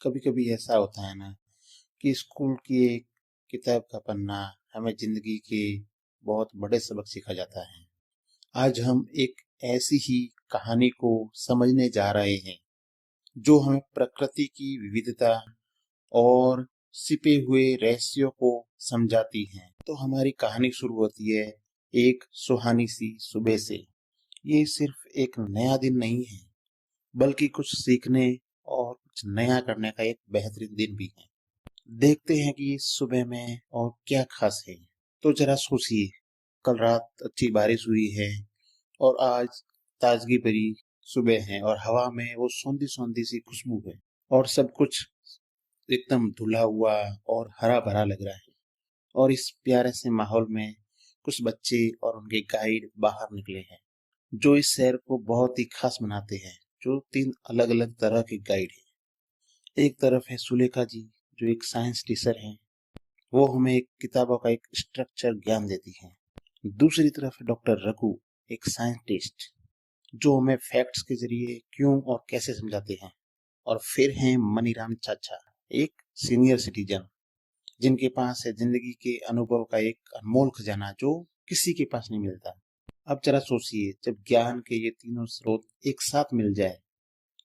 कभी कभी ऐसा होता है ना कि स्कूल की एक किताब का पन्ना हमें जिंदगी के बहुत बड़े सबक सिखा जाता है। आज हम एक ऐसी ही कहानी को समझने जा रहे हैं जो हमें प्रकृति की विविधता और छिपे हुए रहस्यों को समझाती है। तो हमारी कहानी शुरू होती है एक सुहानी सी सुबह से। ये सिर्फ एक नया दिन नहीं है, बल्कि कुछ सीखने और कुछ नया करने का एक बेहतरीन दिन भी है। देखते हैं कि इस सुबह में और क्या खास है। तो जरा सोचिए, कल रात अच्छी बारिश हुई है और आज ताजगी भरी सुबह है और हवा में वो सौंधी सौंधी सी खुशबू है और सब कुछ एकदम धुला हुआ और हरा भरा लग रहा है। और इस प्यारे से माहौल में कुछ बच्चे और उनके गाइड बाहर निकले हैं जो इस शहर को बहुत ही खास बनाते हैं। जो तीन अलग अलग तरह के गाइड हैं। एक तरफ है सुलेखा जी, जो एक साइंस टीचर हैं। वो हमें एक किताबों का एक स्ट्रक्चर ज्ञान देती है। दूसरी तरफ है डॉक्टर रघु, एक साइंटिस्ट जो हमें फैक्ट्स के जरिए क्यों और कैसे समझाते हैं। और फिर हैं मनीराम चाचा, एक सीनियर सिटीजन जिनके पास है जिंदगी के अनुभव का एक अनमोल खजाना जो किसी के पास नहीं मिलता। अब जरा सोचिए, जब ज्ञान के ये तीनों स्रोत एक साथ मिल जाए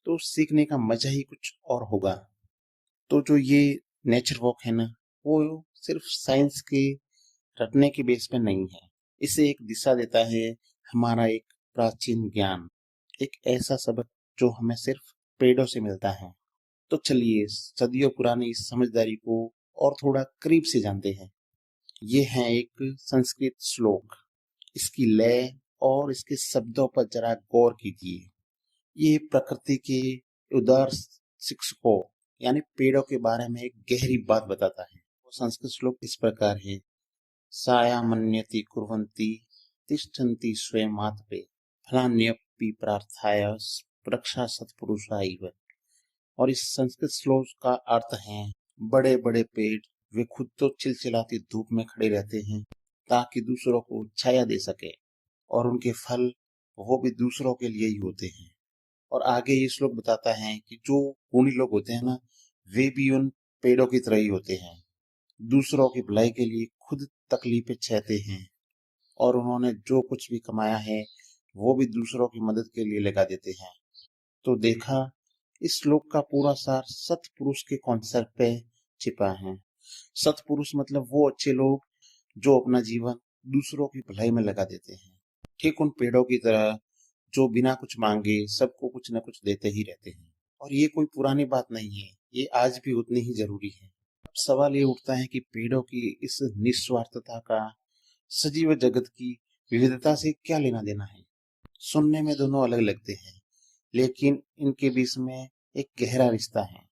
तो सीखने का मजा ही कुछ और होगा। तो जो ये नेचर वॉक है ना, वो सिर्फ साइंस के रटने के बेस पे नहीं है। इसे एक दिशा देता है हमारा एक प्राचीन ज्ञान, एक ऐसा सबक जो हमें सिर्फ पेड़ों से मिलता है। तो चलिए सदियों पुरानी इस समझदारी को और थोड़ा करीब से जानते हैं। ये है एक संस्कृत श्लोक। इसकी लय और इसके शब्दों पर जरा गौर कीजिए। ये प्रकृति के उदार शिक्षकों यानी पेड़ों के बारे में एक गहरी बात बताता है। वो संस्कृत श्लोक इस प्रकार है: साया मन्यति कुर्वन्ति तिष्ठन्ति स्वयमात्मे फलान्यपि प्रार्थाय रक्षा सत्पुरुषाइव। और इस संस्कृत श्लोक का अर्थ है, बड़े बड़े पेड़ वे खुद तो चिलचिलाती धूप में खड़े रहते हैं ताकि दूसरों को छाया दे सके, और उनके फल वो भी दूसरों के लिए ही होते हैं। और आगे ये श्लोक बताता है कि जो गुणी लोग होते हैं ना, वे भी उन पेड़ों की तरह ही होते हैं। दूसरों की भलाई के लिए खुद तकलीफें सहते हैं, और उन्होंने जो कुछ भी कमाया है वो भी दूसरों की मदद के लिए लगा देते हैं। तो देखा, इस श्लोक का पूरा सार सत्पुरुष के कॉन्सेप्ट पे छिपा है। सत्पुरुष मतलब वो अच्छे लोग जो अपना जीवन दूसरों की भलाई में लगा देते हैं, ठीक उन पेड़ों की तरह जो बिना कुछ मांगे सबको कुछ न कुछ देते ही रहते हैं। और ये कोई पुरानी बात नहीं है, ये आज भी उतनी ही जरूरी है। अब सवाल ये उठता है कि पेड़ों की इस निस्वार्थता का सजीव जगत की विविधता से क्या लेना देना है। सुनने में दोनों अलग लगते हैं, लेकिन इनके बीच में एक गहरा रिश्ता है।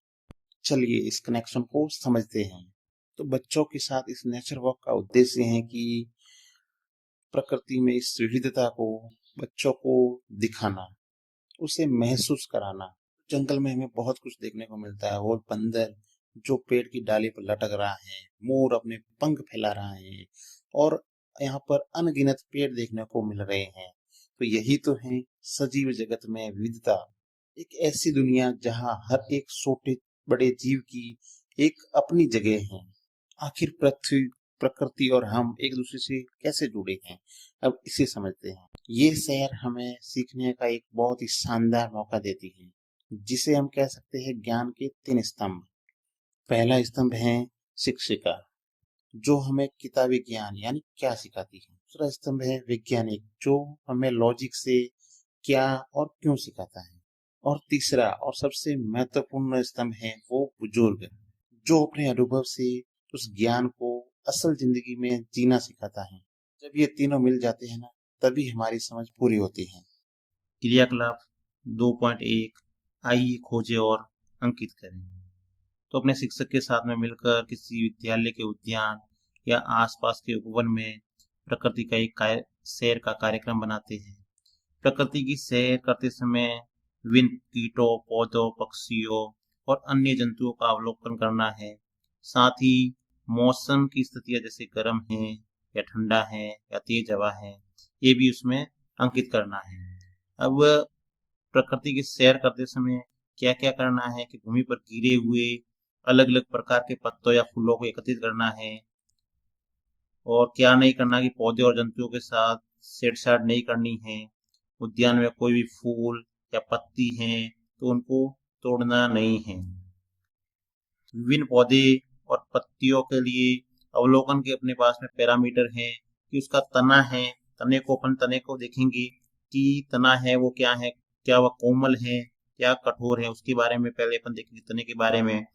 चलिए इस कनेक्शन को समझते हैं। तो बच्चों के साथ इस नेचर वॉक का उद्देश्य है कि प्रकृति में इस विविधता को बच्चों को दिखाना, उसे महसूस कराना। जंगल में हमें बहुत कुछ देखने को मिलता है। वो बंदर जो पेड़ की डाली पर लटक रहा है, मोर अपने पंख फैला रहा है, और यहाँ पर अनगिनत पेड़ देखने को मिल रहे हैं। तो यही तो है सजीव जगत में विविधता, एक ऐसी दुनिया जहाँ हर एक छोटे बड़े जीव की एक अपनी जगह है। आखिर पृथ्वी, प्रकृति और हम एक दूसरे से कैसे जुड़े हैं, अब इसे समझते हैं। ये सैर हमें सीखने का एक बहुत ही शानदार मौका देती है, जिसे हम कह सकते हैं ज्ञान के तीन स्तंभ। पहला स्तंभ है शिक्षिका, जो हमें किताबी ज्ञान यानी क्या सिखाती है। दूसरा स्तंभ है वैज्ञानिक, जो हमें लॉजिक से क्या और क्यों सिखाता है। और तीसरा और सबसे महत्वपूर्ण स्तंभ है वो बुजुर्ग, जो अपने अनुभव से उस ज्ञान को असल जिंदगी में जीना सिखाता है। जब ये तीनों मिल जाते हैं ना, तभी हमारी समझ पूरी होती है। क्रियाकलाप 2.1, आइए खोजें और अंकित करें। तो अपने शिक्षक के साथ में मिलकर किसी विद्यालय के उद्यान या आसपास के उपवन में प्रकृति का एक सैर का कार्यक्रम बनाते हैं। प्रकृति की सैर करते समय विभिन्न कीटों, पौधों, पक्षियों और अन्य जंतुओं का अवलोकन करना है। साथ ही मौसम की स्थितियां जैसे गर्म है या ठंडा है या तेज हवा है, ये भी उसमें अंकित करना है। अब प्रकृति की सैर करते समय क्या क्या करना है कि भूमि पर गिरे हुए अलग अलग प्रकार के पत्तों या फूलों को एकत्रित करना है, और क्या नहीं करना कि पौधे और जंतुओं के साथ छेड़छाड़ नहीं करनी है। उद्यान में कोई भी फूल या पत्ती है तो उनको तोड़ना नहीं है। विभिन्न पौधे और पत्तियों के लिए अवलोकन के अपने पास में पैरामीटर है कि उसका तना है, अपन तने को देखेंगे कि तना है वो क्या है, क्या वह कोमल है, क्या कठोर है, उसके बारे में पहले अपन देखेंगे तने के बारे में।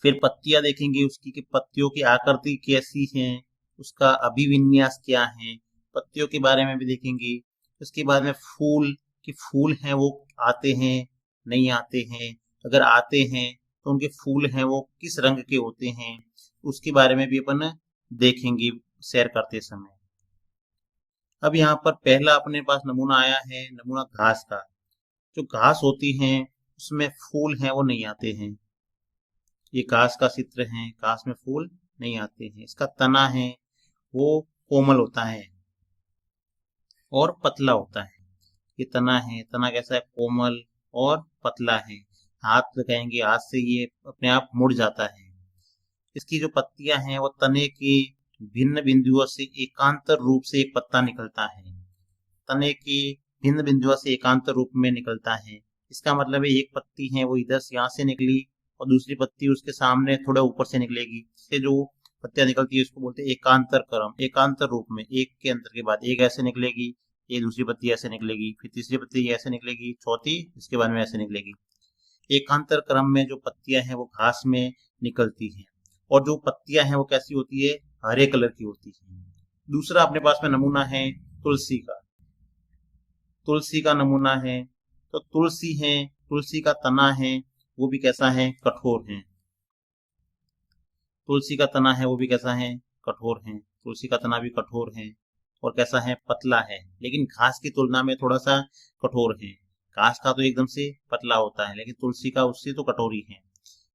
फिर पत्तियां देखेंगे उसकी कि पत्तियों की आकृति कैसी है, उसका अभिविन्यास क्या है, पत्तियों के बारे में भी देखेंगे। उसके बाद में फूल कि फूल हैं वो आते हैं नहीं आते हैं, अगर आते हैं तो उनके फूल हैं वो किस रंग के होते हैं, उसके बारे में भी अपन देखेंगे सैर करते समय। अब यहाँ पर पहला अपने पास नमूना आया है, नमूना घास का। जो घास होती है उसमें फूल हैं वो नहीं आते हैं। ये घास का चित्र है, घास में फूल नहीं आते हैं। इसका तना है वो कोमल होता है और पतला होता है। ये तना है, तना कैसा है, कोमल और पतला है। हाथ लगाएंगे, हाथ से ये अपने आप मुड़ जाता है। इसकी जो पत्तियां हैं वो तने की भिन्न बिंदुओं से एकांतर रूप से एक पत्ता निकलता है। तने की भिन्न बिंदुओं से एकांतर रूप में निकलता है। इसका मतलब है एक पत्ती है वो इधर से यहाँ से निकली और दूसरी पत्ती उसके सामने थोड़ा ऊपर से निकलेगी। इससे जो पत्तियां निकलती है उसको बोलते हैं एकांतर क्रम। एकांतर रूप में एक के अंतर के बाद एक ऐसे निकलेगी, ये दूसरी पत्ती ऐसे निकलेगी, फिर तीसरी पत्ती ऐसे निकलेगी, चौथी इसके बाद में ऐसे निकलेगी। एकांतर क्रम में जो पत्तियां हैं वो घास में निकलती हैं, और जो पत्तियां हैं वो कैसी होती है, हरे कलर की होती है। दूसरा अपने पास में नमूना है तुलसी का। तुलसी का नमूना है, तो तुलसी है, तुलसी का तना है वो भी कैसा है, कठोर है। तुलसी का तना है वो भी कैसा है, कठोर है। तुलसी का तना भी कठोर है और कैसा है, पतला है, लेकिन घास की तुलना में थोड़ा सा कठोर है। घास का तो एकदम से पतला होता है, लेकिन तुलसी का उससे तो कठोर ही है।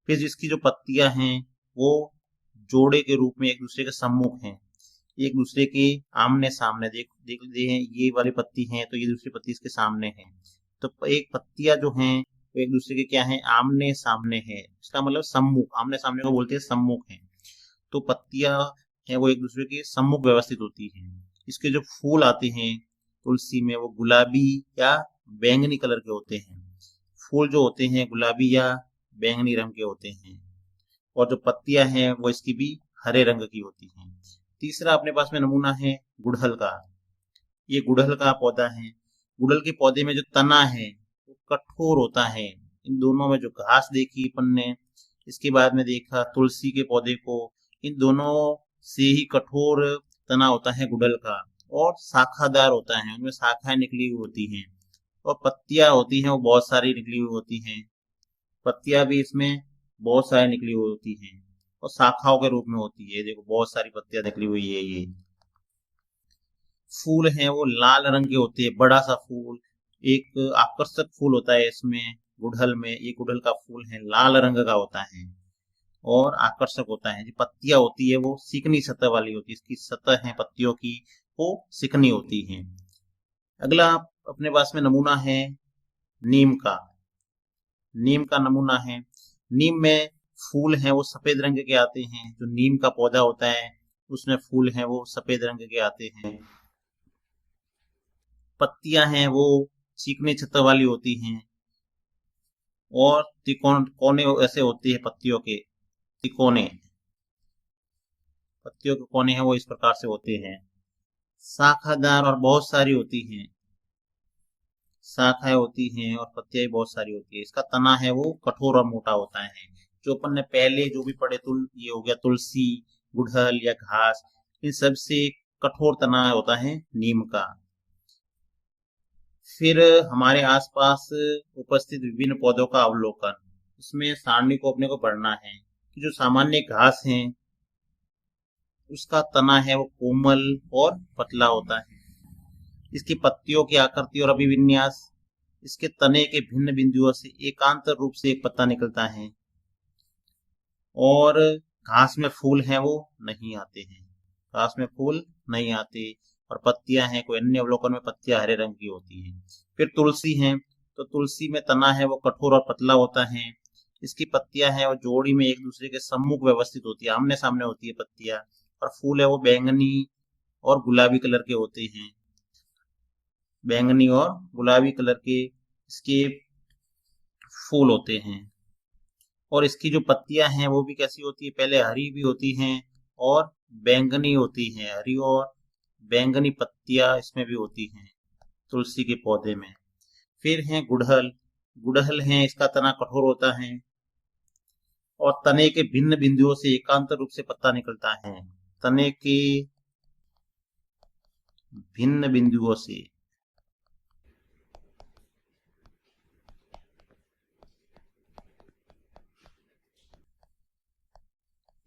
फिर जिसकी जो पत्तियां हैं वो जोड़े के रूप में एक दूसरे के सम्मुख हैं, एक दूसरे के आमने सामने। देख देख लेते हैं, ये वाली पत्ती है तो ये दूसरी पत्ती इसके सामने है। तो एक पत्तियां जो हैं वो एक दूसरे के क्या है, आमने सामने है। इसका मतलब सम्मुख, आमने सामने को बोलते हैं सम्मुख है। तो पत्तियां हैं वो एक दूसरे के सम्मुख व्यवस्थित होती हैं। इसके जो फूल आते हैं तुलसी में वो गुलाबी या बैंगनी कलर के होते हैं। फूल जो होते हैं गुलाबी या बैंगनी रंग के होते हैं, और जो पत्तियां हैं वो इसकी भी हरे रंग की होती हैं। तीसरा अपने पास में नमूना है गुड़हल का। ये गुड़हल का पौधा है। गुड़हल के पौधे में जो तना है वो कठोर होता है। इन दोनों में जो घास देखी अपन ने, इसके बाद में देखा तुलसी के पौधे को, इन दोनों से ही कठोर तना होता है गुड़हल का, और शाखादार होता है, उनमें शाखाएं निकली हुई होती हैं, और पत्तियां होती हैं वो बहुत सारी निकली हुई होती हैं। पत्तियां भी इसमें बहुत सारी निकली हुई होती हैं और शाखाओं के रूप में होती है। देखो बहुत सारी पत्तियां निकली हुई है। ये फूल हैं वो लाल रंग के होते हैं, बड़ा सा फूल, एक आकर्षक फूल होता है इसमें गुड़हल में। ये गुड़हल का फूल है लाल रंग का होता है और आकर्षक होता है। जो पत्तियां होती है वो चिकनी सतह वाली होती है, इसकी सतह है पत्तियों की वो चिकनी होती है। अगला अपने पास में नमूना है नीम का। नीम का नमूना है। नीम में फूल हैं वो सफेद रंग के आते हैं। जो नीम का पौधा होता है उसमें फूल हैं वो सफेद रंग के आते हैं। पत्तियां हैं वो चिकनी छत्तर वाली होती हैं, और त्रिकोण कोने ऐसे होते हैं पत्तियों के, तिकोने। पत्तियों के कोने हैं वो इस प्रकार से होते हैं। शाखादार और बहुत सारी होती हैं, शाखाएं होती हैं और पत्तियां बहुत सारी होती है। इसका तना है वो कठोर और मोटा होता है। जो अपन ने पहले जो भी पढ़े, ये हो गया तुलसी, गुड़हल या घास, इन सब से कठोर तना होता है नीम का। फिर हमारे आसपास उपस्थित विभिन्न पौधों का अवलोकन। इसमें सारणी को अपने को पढ़ना है कि जो सामान्य घास है उसका तना है वो कोमल और पतला होता है। इसकी पत्तियों की आकृति और अभिविन्यास, इसके तने के भिन्न बिंदुओं से एकांतर रूप से एक पत्ता निकलता है, और घास में फूल हैं वो नहीं आते हैं। घास में फूल नहीं आते, और पत्तियां हैं, कोई अन्य अवलोकन में पत्तियां हरे रंग की होती हैं। फिर तुलसी है, तो तुलसी में तना है वो कठोर और पतला होता है। इसकी पत्तियां हैं वो जोड़ी में एक दूसरे के सम्मुख व्यवस्थित होती है, आमने सामने होती है पत्तियां। और फूल है वो बैंगनी और गुलाबी कलर के होते हैं, बैंगनी और गुलाबी कलर के इसके फूल होते हैं। और इसकी जो पत्तियां हैं वो भी कैसी होती है, पहले हरी भी होती हैं और बैंगनी होती हैं। हरी और बैंगनी पत्तियां इसमें भी होती हैं तुलसी के पौधे में। फिर है गुड़हल। गुड़हल है इसका तना कठोर होता है और तने के भिन्न बिंदुओं से एकांत रूप से पत्ता निकलता है। तने के भिन्न बिंदुओं से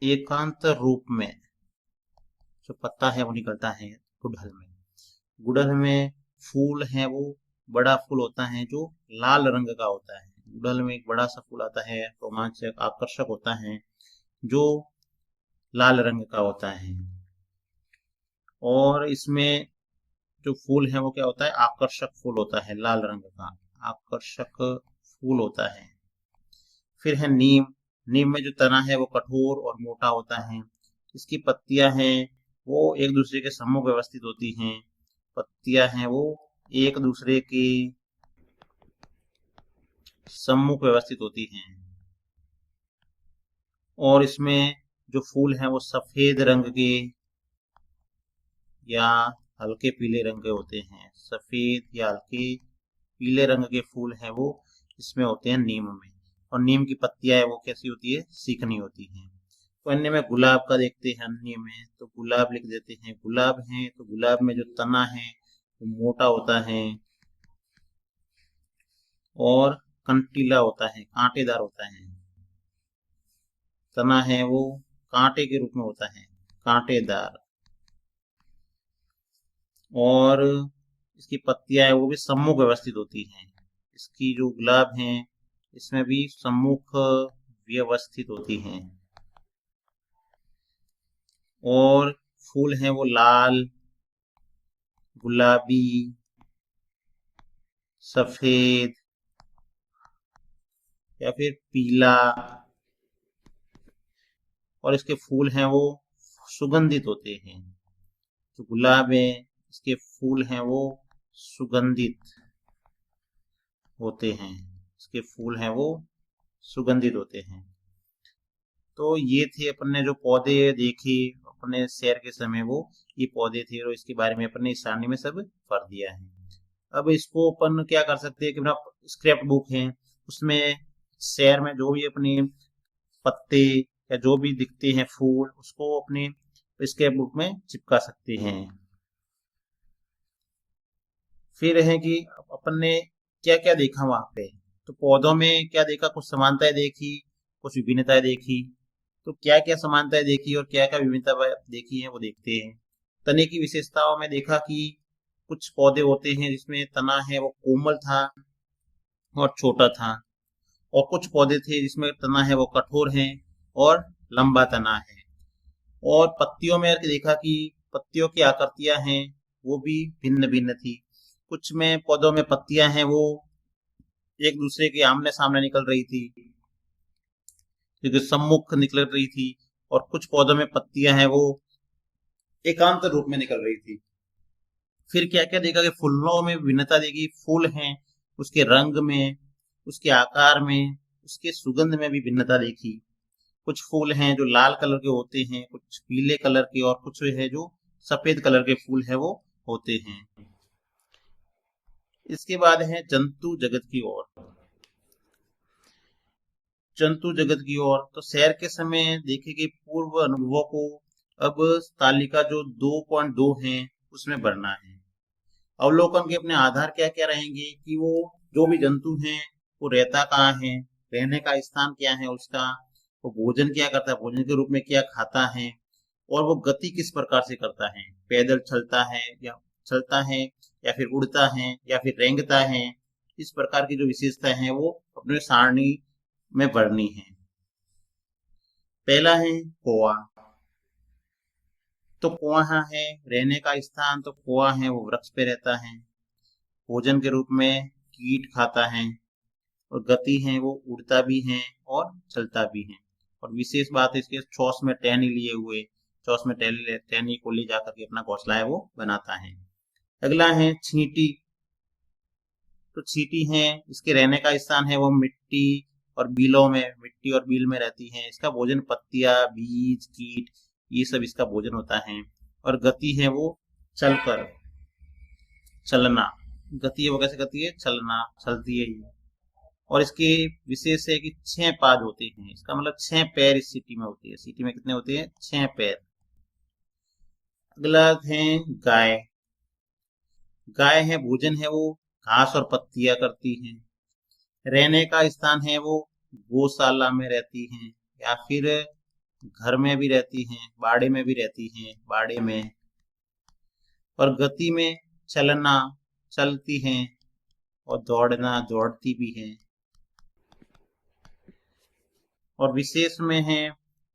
एकांत रूप में जो पत्ता है वो निकलता है गुड़हल में। गुड़हल में फूल है वो बड़ा फूल होता है जो लाल रंग का होता है। गुड़हल में एक बड़ा सा फूल आता है, रोमांचक आकर्षक होता है, जो लाल रंग का होता है। और इसमें जो फूल है वो क्या होता है, आकर्षक फूल होता है, लाल रंग का आकर्षक फूल होता है। फिर है नीम। नीम में जो तना है वो कठोर और मोटा होता है। इसकी पत्तियां हैं वो एक दूसरे के सम्मुख व्यवस्थित होती हैं। पत्तियां हैं वो एक दूसरे के सम्मुख व्यवस्थित होती हैं। और इसमें जो फूल हैं वो सफेद रंग के या हल्के पीले रंग के होते हैं। सफेद या हल्के पीले रंग के फूल हैं वो इसमें होते हैं नीम में। और नीम की पत्तियां है वो कैसी होती है, सीखनी होती हैं। तो अन्य में गुलाब का देखते हैं, अन्य में तो गुलाब लिख देते हैं। गुलाब है तो गुलाब में जो तना है वो मोटा होता है और कंटीला होता है, कांटेदार होता है। तना है वो कांटे के रूप में होता है, कांटेदार। और इसकी पत्तियां है वो भी सम्मुख व्यवस्थित होती हैं। इसकी जो गुलाब है इसमें भी सम्मुख व्यवस्थित होती हैं। और फूल हैं वो लाल, गुलाबी, सफेद या फिर पीला। और इसके फूल हैं वो सुगंधित होते हैं। जो गुलाब है इसके फूल हैं वो सुगंधित होते हैं। इसके फूल हैं वो सुगंधित होते हैं। तो ये थे अपन ने जो पौधे देखे अपने सैर के समय, वो ये पौधे थे और इसके बारे में अपन ने इस सारणी में सब पढ़ दिया है। अब इसको अपन क्या कर सकते हैं कि अपना स्क्रैप बुक है उसमें सैर में जो भी अपने पत्ते या जो भी दिखते हैं फूल उसको अपने स्क्रैप बुक में चिपका सकते हैं। फिर है कि अपन ने क्या क्या देखा वहां पे, तो पौधों में क्या देखा, कुछ समानताएं देखी, कुछ विभिन्नताएं देखी। तो क्या क्या समानताएं देखी और क्या क्या विभिन्नता देखी है वो देखते हैं। तने की विशेषताओं में देखा कि कुछ पौधे होते हैं जिसमें तना है वो कोमल था और छोटा था, और कुछ पौधे थे जिसमें तना है वो कठोर है और लंबा तना है। और पत्तियों में देखा कि पत्तियों की आकृतियां हैं वो भी भिन्न भिन्न थी। कुछ में पौधों में पत्तियां हैं वो एक दूसरे के आमने सामने निकल रही थी, क्योंकि सम्मुख निकल रही थी। और कुछ पौधों में पत्तियां हैं वो एकांत रूप में निकल रही थी। फिर क्या क्या देखा कि फूलों में भिन्नता देखी। फूल हैं उसके रंग में, उसके आकार में, उसके सुगंध में भी भिन्नता देखी। कुछ फूल हैं जो लाल कलर के होते हैं, कुछ पीले कलर के, और कुछ है जो सफेद कलर के फूल है वो होते हैं। इसके बाद है जंतु जगत की ओर। जंतु जगत की ओर तो सैर के समय देखे कि पूर्व अनुभवों को अब तालिका जो 2.2 है उसमें भरना है। अवलोकन के अपने आधार क्या क्या रहेंगे कि वो जो भी जंतु हैं वो रहता कहाँ है, रहने का स्थान क्या है उसका, वो भोजन क्या करता है, भोजन के रूप में क्या खाता है, और वो गति किस प्रकार से करता है, पैदल चलता है या फिर उड़ता है या फिर रेंगता है। इस प्रकार की जो विशेषता है वो अपने सारणी में भरनी है। पहला है कोआ। तो कोआ है रहने का स्थान, तो कोआ है वो वृक्ष पे रहता है। भोजन के रूप में कीट खाता है। और गति है वो उड़ता भी है और चलता भी है। और विशेष बात है इसके चोंच में टहनी लिए हुए, चोंच में टहनी को ले जाकर के अपना घोंसला है वो बनाता है। अगला है चींटी। तो चींटी है, इसके रहने का स्थान है वो मिट्टी और बीलों में, मिट्टी और बील में रहती है। इसका भोजन पत्तियां, बीज, कीट, ये सब इसका भोजन होता है। और गति है वो चलकर, चलना। गति है वो कैसे करती है? चलना, चलती है ये। और इसके विशेष है कि 6 पाद होते हैं। इसका मतलब 6 पैर इस चींटी में होती है। चींटी में कितने होते हैं? 6 पैर। अगला है गाय। गाय है, भोजन है वो घास और पत्तियां करती हैं। रहने का स्थान है वो गौशाला में रहती हैं, या फिर घर में भी रहती हैं, बाड़े में भी रहती हैं, बाड़े में। और गति में चलना, चलती हैं, और दौड़ना, दौड़ती भी हैं। और विशेष में है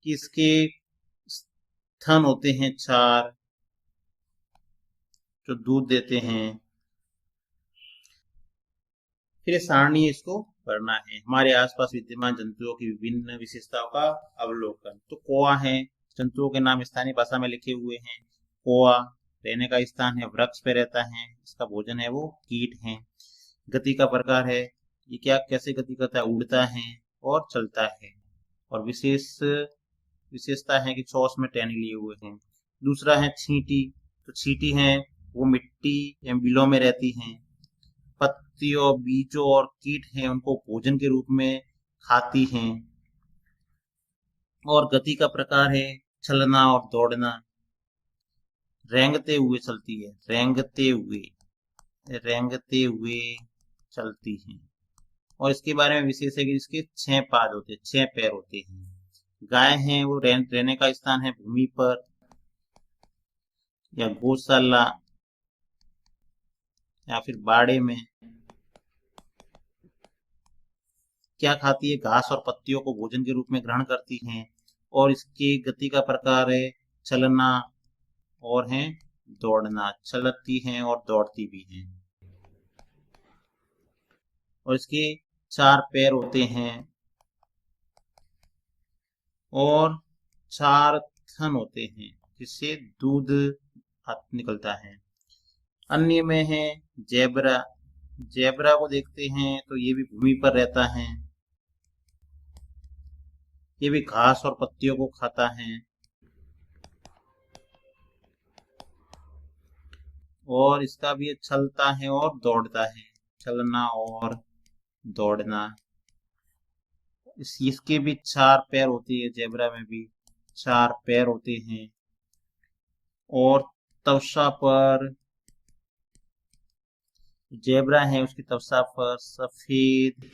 कि इसके स्तन होते हैं 4, जो दूध देते हैं। फिर सारणी इसको पढ़ना है। हमारे आसपास विद्यमान जंतुओं की विभिन्न विशेषताओं का अवलोकन। तो कौवा है, जंतुओं के नाम स्थानीय भाषा में लिखे हुए हैं। कौवा रहने का स्थान है वृक्ष पे रहता है। इसका भोजन है वो कीट है। गति का प्रकार है, ये क्या कैसे गति करता है? उड़ता है और चलता है। और विशेषता है कि चोंच में टहनी लिए हुए हैं। दूसरा है चींटी। तो चींटी है वो मिट्टी या बिलों में रहती हैं। पत्तियों, बीजों और कीट हैं उनको भोजन के रूप में खाती हैं। और गति का प्रकार है चलना और दौड़ना। रेंगते हुए चलती है, रेंगते हुए चलती है। और इसके बारे में विशेष है कि इसके 6 पाद होते हैं, 6 पैर होते हैं। गाय है वो रहने का स्थान है भूमि पर या गौशाला या फिर बाड़े में। क्या खाती है? घास और पत्तियों को भोजन के रूप में ग्रहण करती हैं। और इसकी गति का प्रकार है चलना और है दौड़ना, चलती हैं और दौड़ती भी हैं। और इसके 4 पैर होते हैं और 4 थन होते हैं, जिससे दूध निकलता है। अन्य में है जेब्रा। जेब्रा को देखते हैं तो ये भी भूमि पर रहता है। ये भी घास और पत्तियों को खाता है। और इसका भी चलता है और दौड़ता है, चलना और दौड़ना। इसके भी 4 पैर होती है, जेब्रा में भी 4 पैर होते हैं। और तवचा पर, जेब्रा है उसकी तवचा पर सफेद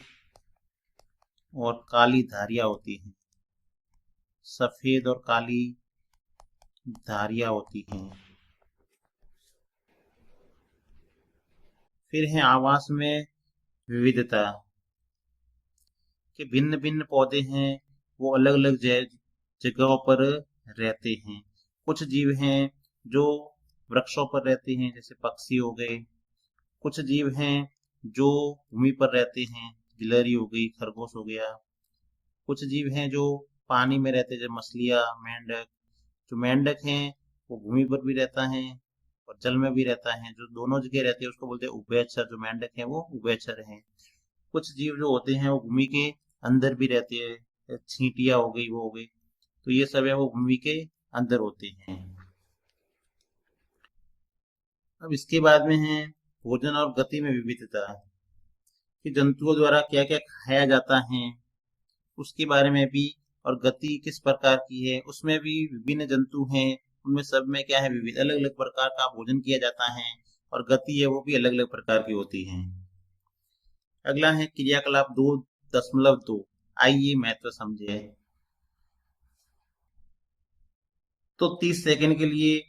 और काली धारियां होती हैं। सफेद और काली धारियां होती हैं। फिर है आवास में विविधता। के भिन्न भिन्न पौधे हैं वो अलग अलग जगहों पर रहते हैं। कुछ जीव हैं जो वृक्षों पर रहते हैं, जैसे पक्षी हो गए। कुछ जीव हैं जो भूमि पर रहते हैं, गिलहरी हो गई, खरगोश हो गया। कुछ जीव हैं जो पानी में रहते हैं, जैसे मछलियां, मेंढक। जो मेंढक हैं वो भूमि पर भी रहता है और जल में भी रहता है। जो दोनों जगह रहते हैं उसको बोलते हैं उभयचर। जो मेंढक है वो उभयचर हैं। कुछ जीव जो होते हैं वो भूमि के अंदर भी रहते हैं, चींटियां हो गई, वो हो गई। तो ये सब है वो भूमि के अंदर होते हैं। अब इसके बाद में है भोजन और गति में विविधता, कि जंतुओं द्वारा क्या क्या खाया जाता है उसके बारे में भी। और गति किस प्रकार की है उसमें भी विभिन्न जंतु हैं, उनमें सब में क्या है, विविध अलग अलग प्रकार का भोजन किया जाता है। और गति है वो भी अलग अलग प्रकार की होती है। अगला है क्रियाकलाप 2.2। आइए महत्व समझे। तो 30 सेकंड के लिए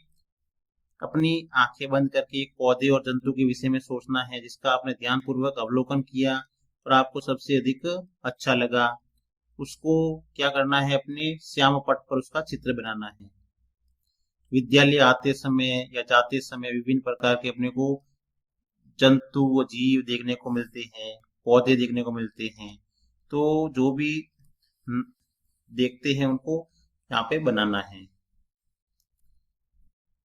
अपनी आंखें बंद करके एक पौधे और जंतु के विषय में सोचना है जिसका आपने ध्यानपूर्वक अवलोकन किया और आपको सबसे अधिक अच्छा लगा। उसको क्या करना है, अपने श्याम पट पर उसका चित्र बनाना है। विद्यालय आते समय या जाते समय विभिन्न प्रकार के अपने को जंतु व जीव देखने को मिलते हैं, पौधे देखने को मिलते हैं। तो जो भी देखते हैं उनको यहाँ पे बनाना है।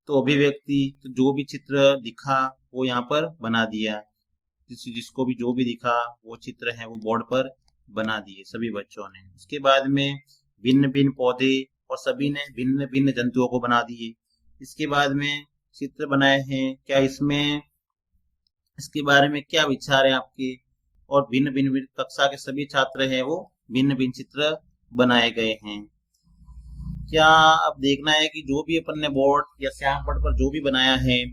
तो अभिव्यक्ति, तो जो भी चित्र दिखा वो यहाँ पर बना दिया। जिसको भी जो भी दिखा वो चित्र है वो बोर्ड पर बना दिए सभी बच्चों ने। उसके बाद में भिन्न भिन्न पौधे और सभी ने भिन्न भिन्न जंतुओं को बना दिए। इसके बाद में चित्र बनाए हैं। क्या इसमें इसके बारे में क्या विचार है आपके? और भिन्न भिन्न कक्षा के सभी छात्र हैं वो भिन्न भिन्न चित्र बनाए गए हैं। क्या अब देखना है कि जो भी अपन ने बोर्ड या श्याम पट पर जो भी बनाया है,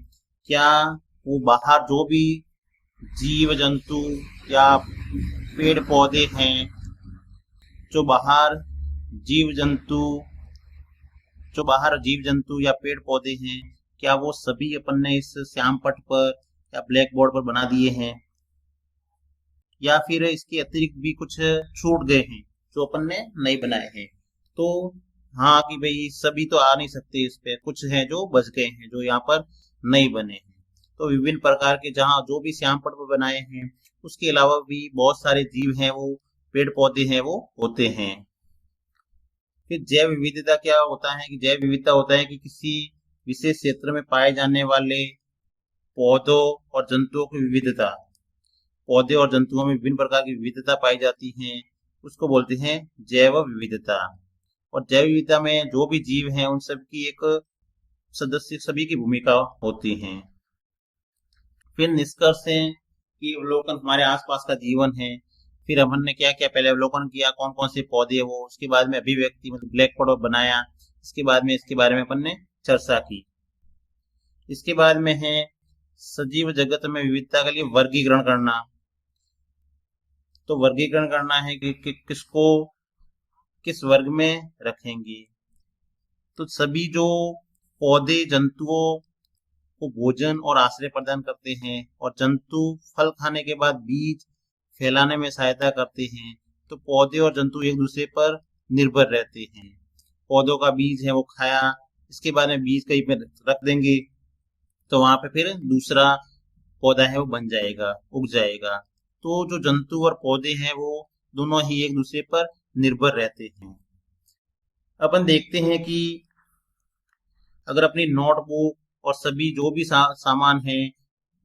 क्या वो बाहर जो भी जीव जंतु या पेड़ पौधे हैं, जो बाहर जीव जंतु या पेड़ पौधे हैं, क्या वो सभी अपन ने इस श्याम पट पर या ब्लैक बोर्ड पर बना दिए हैं, या फिर इसके अतिरिक्त भी कुछ छूट गए हैं जो अपन ने नहीं बनाए हैं? तो हाँ कि भाई सभी तो आ नहीं सकते, इस पे कुछ हैं जो बच गए हैं, जो यहाँ पर नहीं बने हैं। तो विभिन्न प्रकार के जहाँ जो भी श्याम पट पर बनाए हैं, उसके अलावा भी बहुत सारे जीव हैं, वो पेड़ पौधे हैं वो होते हैं। फिर जैव विविधता क्या होता है? कि जैव विविधता होता है कि किसी विशेष क्षेत्र में पाए जाने वाले पौधों और जंतुओं की विविधता। पौधे और जंतुओं में विभिन्न प्रकार की विविधता पाई जाती है, उसको बोलते हैं जैव विविधता। और जैव विविधता में जो भी जीव हैं उन सब की एक सदस्य सभी की भूमिका होती है। फिर निष्कर्ष है कि अवलोकन हमारे आसपास का जीवन है। फिर हमने क्या क्या पहले अवलोकन किया, कौन कौन से पौधे वो, उसके बाद में अभिव्यक्ति मतलब ब्लैक बोर्ड बनाया, इसके बाद में इसके बारे में अपन ने चर्चा की। इसके बाद में है सजीव जगत में विविधता के लिए वर्गीकरण करना। तो वर्गीकरण करना है कि किसको किस वर्ग में रखेंगे। तो सभी जो पौधे जंतुओं को भोजन और आश्रय प्रदान करते हैं, और जंतु फल खाने के बाद बीज फैलाने में सहायता करते हैं, तो पौधे और जंतु एक दूसरे पर निर्भर रहते हैं। पौधों का बीज है वो खाया, इसके बाद में बीज कहीं पे रख देंगे तो वहां पे फिर दूसरा पौधा है वो बन जाएगा, उग जाएगा। तो जो जंतु और पौधे हैं वो दोनों ही एक दूसरे पर निर्भर रहते हैं। अपन देखते हैं कि अगर अपनी नोटबुक और सभी जो भी सामान है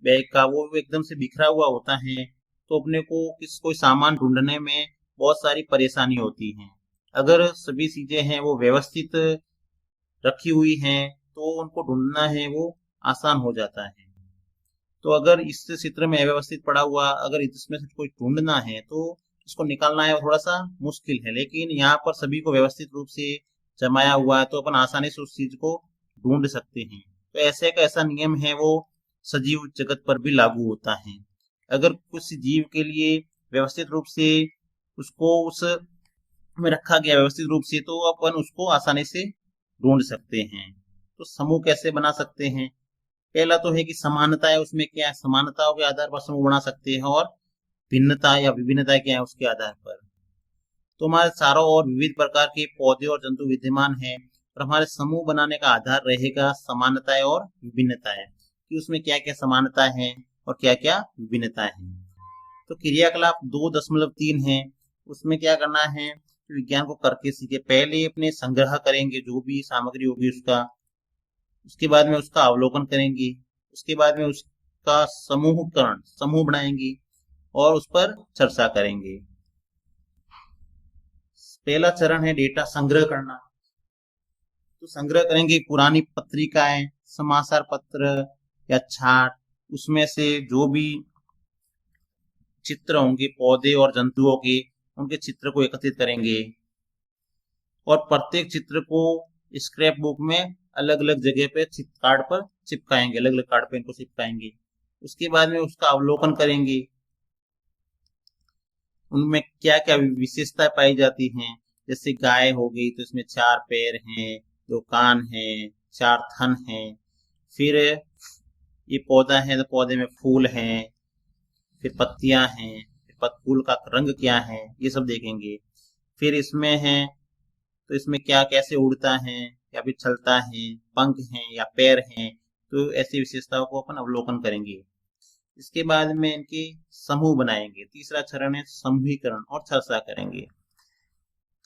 बैग का वो एकदम से बिखरा हुआ होता है, तो अपने को कोई सामान ढूंढने में बहुत सारी परेशानी होती है। अगर सभी चीजें हैं वो व्यवस्थित रखी हुई हैं तो उनको ढूंढना है वो आसान हो जाता है। तो अगर इस चित्र में अव्यवस्थित पड़ा हुआ अगर इसमें से कोई ढूंढना है तो इसको निकालना है थोड़ा सा मुश्किल है, लेकिन यहाँ पर सभी को व्यवस्थित रूप से जमाया हुआ है तो अपन आसानी से उस चीज को ढूंढ सकते हैं। तो ऐसे का ऐसा नियम है वो सजीव जगत पर भी लागू होता है। अगर कुछ जीव के लिए व्यवस्थित रूप से उसको उस में रखा गया व्यवस्थित रूप से, तो अपन उसको आसानी से ढूंढ सकते हैं। तो समूह कैसे बना सकते हैं? पहला तो है कि समानता है, उसमें क्या है, समानताओं के आधार पर समूह बना सकते हैं, और भिन्नता या विभिन्नता क्या है उसके आधार पर। तो हमारे चारों ओर विविध प्रकार के पौधे और जंतु विद्यमान हैं, और हमारे समूह बनाने का आधार रहेगा समानताएं और विभिन्नताएं, कि उसमें क्या क्या समानता है और क्या क्या विभिन्नता है। तो क्रियाकलाप 2.3 है, उसमें क्या करना है, विज्ञान को करके सीखे। पहले अपने संग्रह करेंगे जो भी सामग्री होगी उसका, उसके बाद में उसका अवलोकन करेंगे, उसके बाद में उसका समूह बनाएंगे और उस पर चर्चा करेंगे। पहला चरण है डेटा संग्रह करना। तो संग्रह करेंगे पुरानी पत्रिकाएं, समाचार पत्र या छाट, उसमें से जो भी चित्र होंगे पौधे और जंतुओं के, उनके चित्र को एकत्रित करेंगे, और प्रत्येक चित्र को स्क्रैप बुक में अलग अलग जगह पे कार्ड पर चिपकाएंगे, अलग अलग कार्ड पे इनको चिपकाएंगे। उसके बाद में उसका अवलोकन करेंगे, उनमें क्या क्या विशेषताएं पाई जाती हैं। जैसे गाय हो गई तो इसमें 4 पैर हैं, 2 कान हैं, 4 थन हैं। फिर ये पौधा है तो पौधे में फूल हैं, फिर पत्तियां हैं, फिर फूल का रंग क्या है, ये सब देखेंगे। फिर इसमें है तो इसमें क्या कैसे उड़ता है या फिर चलता है, पंख हैं या पैर हैं, तो ऐसी विशेषताओं को अपन अवलोकन करेंगे। इसके बाद में इनके समूह बनाएंगे। तीसरा चरण है समूहीकरण और चर्चा करेंगे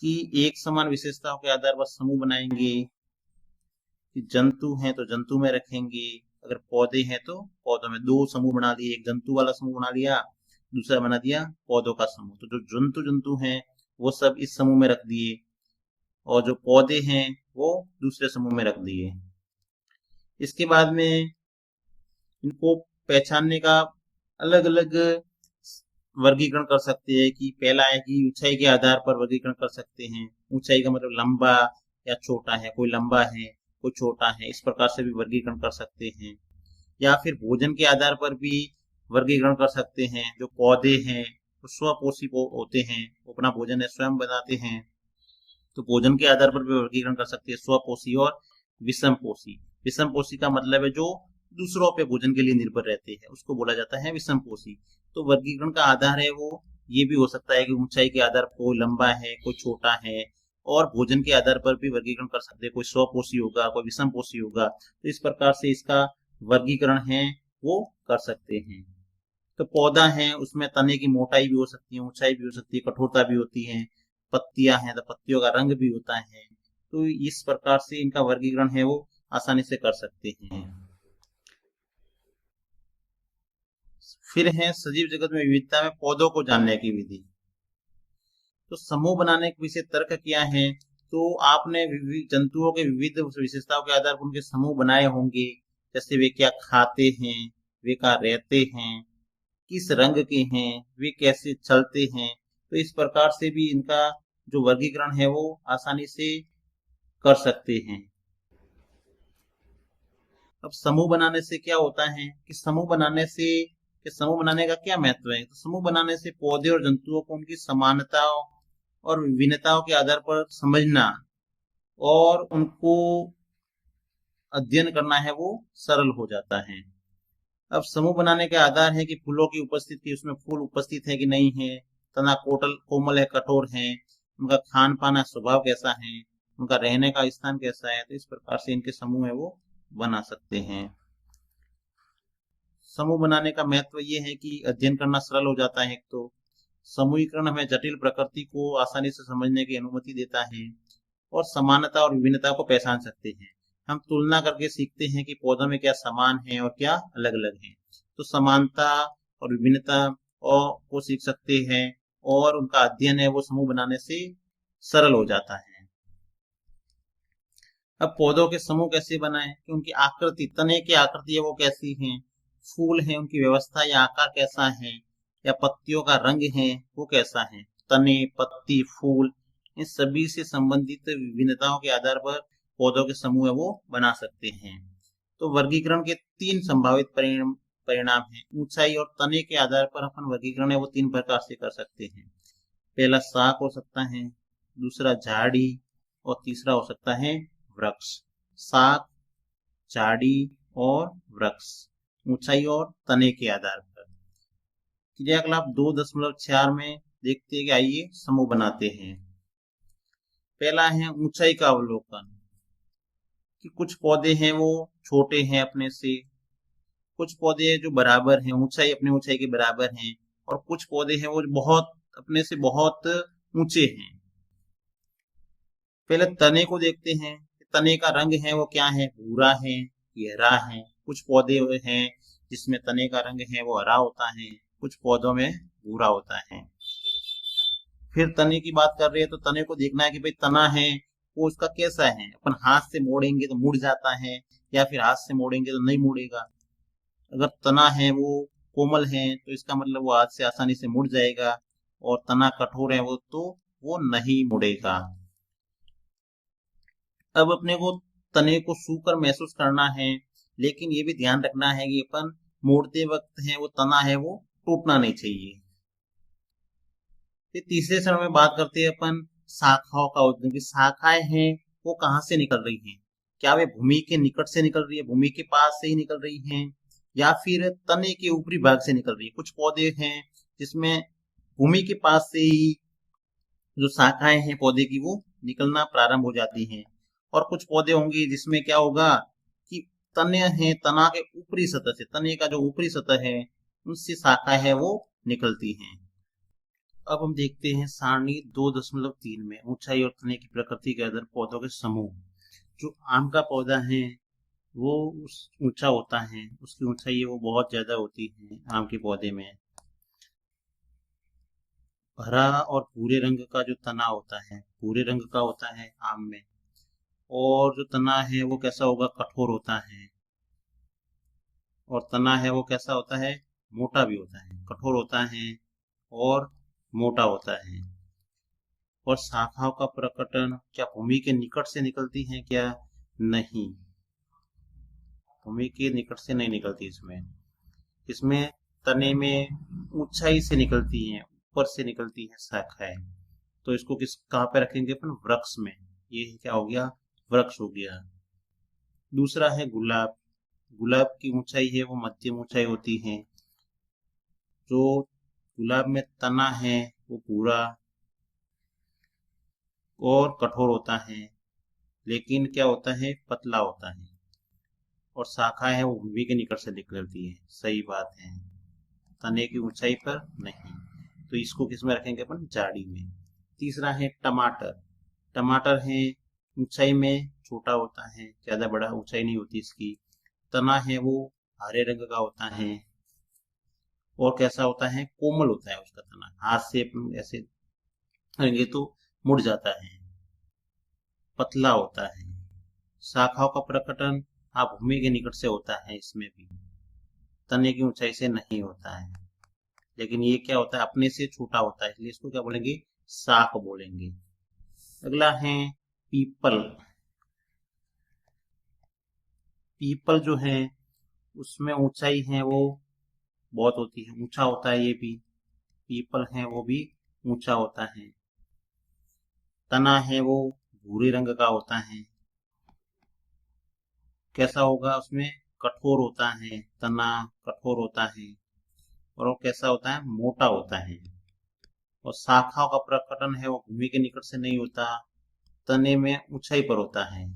कि एक समान विशेषताओं के आधार पर समूह बनाएंगे। कि जंतु हैं तो जंतु में रखेंगे, अगर पौधे हैं तो पौधों में। दो समूह बना लिए, एक जंतु वाला समूह बना लिया, दूसरा बना दिया पौधों का समूह। तो जो जंतु हैं वो सब इस समूह में रख दिए और जो पौधे हैं वो दूसरे समूह में रख दिए। इसके बाद में इनको पहचानने का अलग अलग वर्गीकरण कर सकते हैं। कि पहला है कि ऊंचाई के आधार पर वर्गीकरण कर सकते हैं। ऊंचाई का मतलब लंबा या छोटा है, कोई लंबा है कोई छोटा है, इस प्रकार से भी वर्गीकरण कर सकते हैं। या फिर भोजन के आधार पर भी वर्गीकरण कर सकते हैं। जो पौधे हैं वो स्वपोषी होते हैं, वो अपना भोजन है स्वयं बनाते हैं, तो भोजन के आधार पर भी वर्गीकरण कर सकते हैं, स्वपोषी और विषमपोषी। विषमपोषी का मतलब है जो दूसरों पे भोजन के लिए निर्भर रहते हैं, उसको बोला जाता है विषमपोषी। तो वर्गीकरण का आधार है वो ये भी हो सकता है कि ऊंचाई के आधार पर कोई लंबा है कोई छोटा है, और भोजन के आधार पर भी वर्गीकरण कर सकते हैं, कोई स्वपोषी होगा कोई विषमपोषी होगा। तो इस प्रकार से इसका वर्गीकरण है वो कर सकते हैं। तो पौधा है उसमें तने की मोटाई भी हो सकती है, ऊंचाई भी हो सकती है, कठोरता भी होती है। पत्तियां हैं तो पत्तियों का रंग भी होता है। तो इस प्रकार से इनका वर्गीकरण है वो आसानी से कर सकते हैं। फिर है सजीव जगत में विविधता में पौधों को जानने की विधि। तो समूह बनाने के विषय तर्क क्या है? तो आपने जंतुओं के विविध विशेषताओं के आधार पर उनके समूह बनाए होंगे, जैसे वे क्या खाते हैं, वे क्या रहते हैं, किस रंग के हैं, वे कैसे चलते हैं। तो इस प्रकार से भी इनका जो वर्गीकरण है वो आसानी से कर सकते हैं। अब समूह बनाने से क्या होता है कि समूह बनाने का क्या महत्व है? तो समूह बनाने से पौधे और जंतुओं को उनकी समानताओं और विभिन्नताओं के आधार पर समझना और उनको अध्ययन करना है वो सरल हो जाता है। अब समूह बनाने के आधार है कि फूलों की उपस्थिति, उसमें फूल उपस्थित है कि नहीं है, तना कोमल है कठोर है, उनका खान पान स्वभाव कैसा है, उनका रहने का स्थान कैसा है। तो इस प्रकार से इनके समूह है वो बना सकते हैं। समूह बनाने का महत्व ये है कि अध्ययन करना सरल हो जाता है। एक तो समूहीकरण हमें जटिल प्रकृति को आसानी से समझने की अनुमति देता है और समानता और विभिन्नता को पहचान सकते हैं। हम तुलना करके सीखते हैं कि पौधों में क्या समान है और क्या अलग अलग है। तो समानता और विभिन्नता को सीख सकते हैं और उनका अध्ययन है वो समूह बनाने से सरल हो जाता है। अब पौधों के समूह कैसे बनाएं कि उनकी आकृति, तने की आकृति है वो कैसी है, फूल है उनकी व्यवस्था या आकार कैसा है, या पत्तियों का रंग है वो कैसा है। तने, पत्ती, फूल, इन सभी से संबंधित विभिन्नताओं के आधार पर पौधों के समूह है वो बना सकते हैं। तो वर्गीकरण के 3 संभावित परिणाम हैं। ऊंचाई और तने के आधार पर अपन वर्गीकरण है वो 3 प्रकार से कर सकते हैं। पहला शाख हो सकता है, दूसरा झाड़ी और तीसरा हो सकता है वृक्ष। शाख, झाड़ी और वृक्ष, ऊंचाई और तने के आधार पर। क्रियाकलाप 2.4 में देखते हैं कि आइए समूह बनाते हैं। पहला है ऊंचाई का अवलोकन कि कुछ पौधे हैं वो छोटे हैं अपने से, कुछ पौधे जो बराबर हैं, ऊंचाई अपने ऊंचाई के बराबर हैं, और कुछ पौधे हैं वो बहुत अपने से बहुत ऊंचे हैं। पहले तने को देखते हैं। तने का रंग है वो क्या है, भूरा है, गहरा है। कुछ पौधे हैं जिसमें तने का रंग है वो हरा होता है, कुछ पौधों में भूरा होता है। फिर तने की बात कर रहे हैं तो तने को देखना है कि भाई तना है वो उसका कैसा है। अपन हाथ से मोड़ेंगे तो मुड़ जाता है, या फिर हाथ से मोड़ेंगे तो नहीं मुड़ेगा। अगर तना है वो कोमल है तो इसका मतलब वो हाथ से आसानी से मुड़ जाएगा, और तना कठोर है वो तो वो नहीं मुड़ेगा। अब अपने को तने को छूकर महसूस करना है, लेकिन ये भी ध्यान रखना है कि अपन मोड़ते वक्त है वो तना है वो टूटना नहीं चाहिए। फिर तीसरे चरण में बात करते हैं अपन शाखाओं का उद्गम। शाखाएं हैं वो कहाँ से निकल रही हैं, क्या वे भूमि के निकट से निकल रही है, भूमि के पास से ही निकल रही हैं, या फिर तने के ऊपरी भाग से निकल रही है। कुछ पौधे हैं जिसमें भूमि के पास से ही जो शाखाएं हैं पौधे की वो निकलना प्रारंभ हो जाती हैं, और कुछ पौधे होंगे जिसमें क्या होगा कि तने हैं, तना के ऊपरी सतह से, तने का जो ऊपरी सतह है उनसे शाखा है वो निकलती हैं। अब हम देखते हैं सारणी 2.3 में ऊंचाई और तने की प्रकृति के आधार पौधों के समूह। जो आम का पौधा है वो ऊंचा होता है, उसकी ऊंचाई है वो बहुत ज्यादा होती है आम के पौधे में। हरा और भूरे रंग का जो तना होता है, भूरे रंग का होता है आम में। और जो तना है वो कैसा होगा, कठोर होता है। और तना है वो कैसा होता है, मोटा भी होता है, कठोर होता है और मोटा होता है। और शाखाओं का प्रकटन क्या भूमि के निकट से निकलती है क्या? नहीं, भूमि के निकट से नहीं निकलती। इसमें तने में ऊंचाई से निकलती हैं, ऊपर से निकलती हैं शाखाएं। तो इसको कहाँ पे रखेंगे अपन? वृक्ष में। ये क्या हो गया? वृक्ष हो गया। दूसरा है गुलाब। गुलाब की ऊंचाई है वो मध्यम ऊंचाई होती है। जो गुलाब में तना है वो पूरा और कठोर होता है, लेकिन क्या होता है, पतला होता है। और शाखा है वो भूमि के निकट से निकलती है। सही बात है, तने की ऊंचाई पर नहीं। तो इसको किस में रखेंगे अपन? झाड़ी में। तीसरा है टमाटर। टमाटर है ऊंचाई में छोटा होता है, ज्यादा बड़ा ऊंचाई नहीं होती इसकी। तना है वो हरे रंग का होता है और कैसा होता है, कोमल होता है उसका तना। हाथ से अपन ऐसे करेंगे तो मुड़ जाता है, पतला होता है। शाखाओं का प्रकटन हाँ भूमि के निकट से होता है, इसमें भी तने की ऊंचाई से नहीं होता है। लेकिन ये क्या होता है, अपने से छोटा होता है, इसलिए इसको क्या बोलेंगे? शाख बोलेंगे। अगला है पीपल। पीपल जो है उसमें ऊंचाई है वो बहुत होती है, ऊंचा होता है ये भी। पीपल है वो भी ऊंचा होता है। तना है वो भूरे रंग का होता है। कैसा होगा उसमें? कठोर होता है, तना कठोर होता है। और वो कैसा होता है? मोटा होता है। और शाखाओं का प्रकटन है वो भूमि के निकट से नहीं होता, तने में ऊंचाई पर होता है।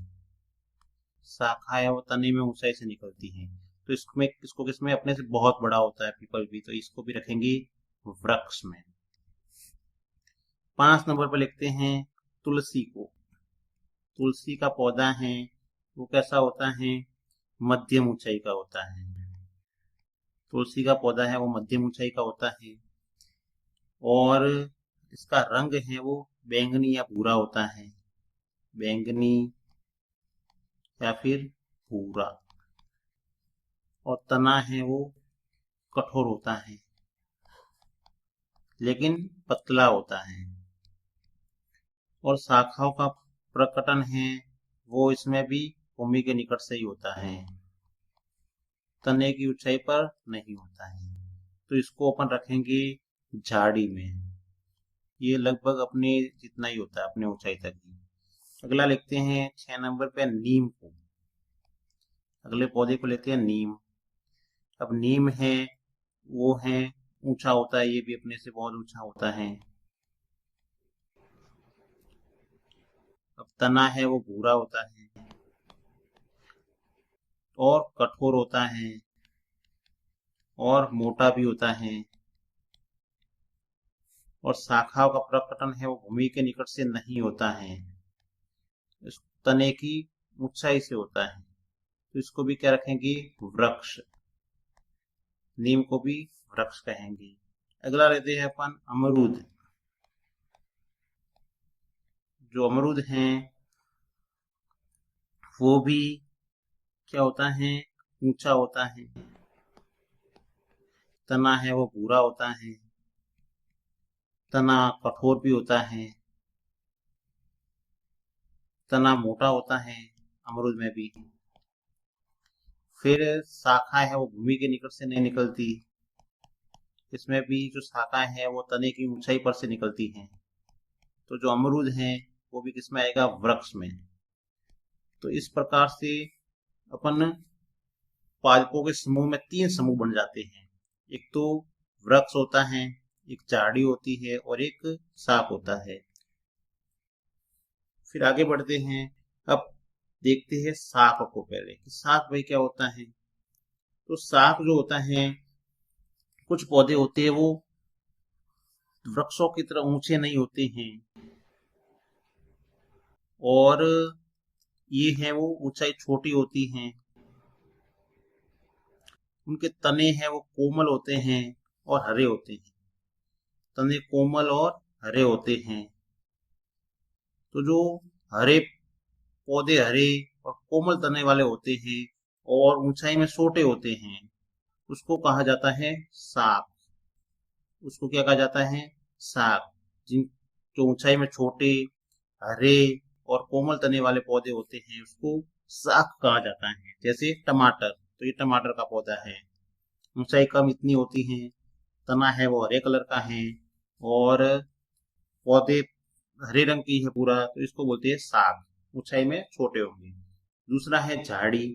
शाखा है वो तने में ऊंचाई से निकलती है। तो इसको किसमें? अपने से बहुत बड़ा होता है पीपल भी, तो इसको भी रखेंगे वृक्ष में। 5 नंबर पर लिखते हैं तुलसी को। तुलसी का पौधा है वो कैसा होता है? मध्यम ऊंचाई का होता है। तुलसी का पौधा है वो मध्यम ऊंचाई का होता है। और इसका रंग है वो बैंगनी या भूरा होता है, बैंगनी या फिर भूरा। और तना है वो कठोर होता है, लेकिन पतला होता है। और शाखाओं का प्रकटन है वो इसमें भी भूमि के निकट से ही होता है, तने की ऊंचाई पर नहीं होता है। तो इसको अपन रखेंगे झाड़ी में। ये लगभग अपने जितना ही होता है, अपने ऊंचाई तक ही। अगला लिखते हैं 6 नंबर पे नीम को। अगले पौधे को लेते हैं नीम। अब नीम है वो है ऊंचा होता है, ये भी अपने से बहुत ऊंचा होता है। अब तना है वो भूरा होता है और कठोर होता है और मोटा भी होता है। और शाखाओं का प्रकटन है वो भूमि के निकट से नहीं होता है, इस तने की ऊंचाई से होता है। तो इसको भी क्या रखेंगे? वृक्ष। नीम को भी वृक्ष कहेंगे। अगला लेते हैं अपन अमरूद। जो अमरूद हैं वो भी क्या होता है? ऊंचा होता है। तना है वो भूरा होता है, तना कठोर भी होता है, तना मोटा होता है अमरूद में भी। फिर शाखा है वो भूमि के निकट से नहीं निकलती, इसमें भी जो शाखा है वो तने की ऊंचाई पर से निकलती है। तो जो अमरूद है वो भी किसमें आएगा? वृक्ष में। तो इस प्रकार से अपन पादपों के समूह में 3 समूह बन जाते हैं। एक तो वृक्ष होता है, एक झाड़ी होती है और एक शाख होता है। फिर आगे बढ़ते हैं। अब देखते हैं शाख को पहले कि शाख भाई क्या होता है। तो शाख जो होता है कुछ पौधे होते हैं वो वृक्षों की तरह ऊंचे नहीं होते हैं, और ये हैं वो ऊंचाई छोटी होती हैं। उनके तने हैं वो कोमल होते हैं और हरे होते हैं। तने कोमल और हरे होते हैं। तो जो हरे पौधे हरे और कोमल तने वाले होते हैं और ऊंचाई में छोटे होते हैं, उसको कहा जाता है साग। उसको क्या कहा जाता है? साग। जिन जो ऊंचाई में छोटे, हरे और कोमल तने वाले पौधे होते हैं उसको साग कहा जाता है। जैसे टमाटर, तो ये टमाटर का पौधा है। ऊंचाई कम इतनी होती है, तना है वो हरे कलर का है, और पौधे हरे रंग की है पूरा, तो इसको बोलते हैं साग। ऊंचाई में छोटे होंगे। दूसरा है झाड़ी।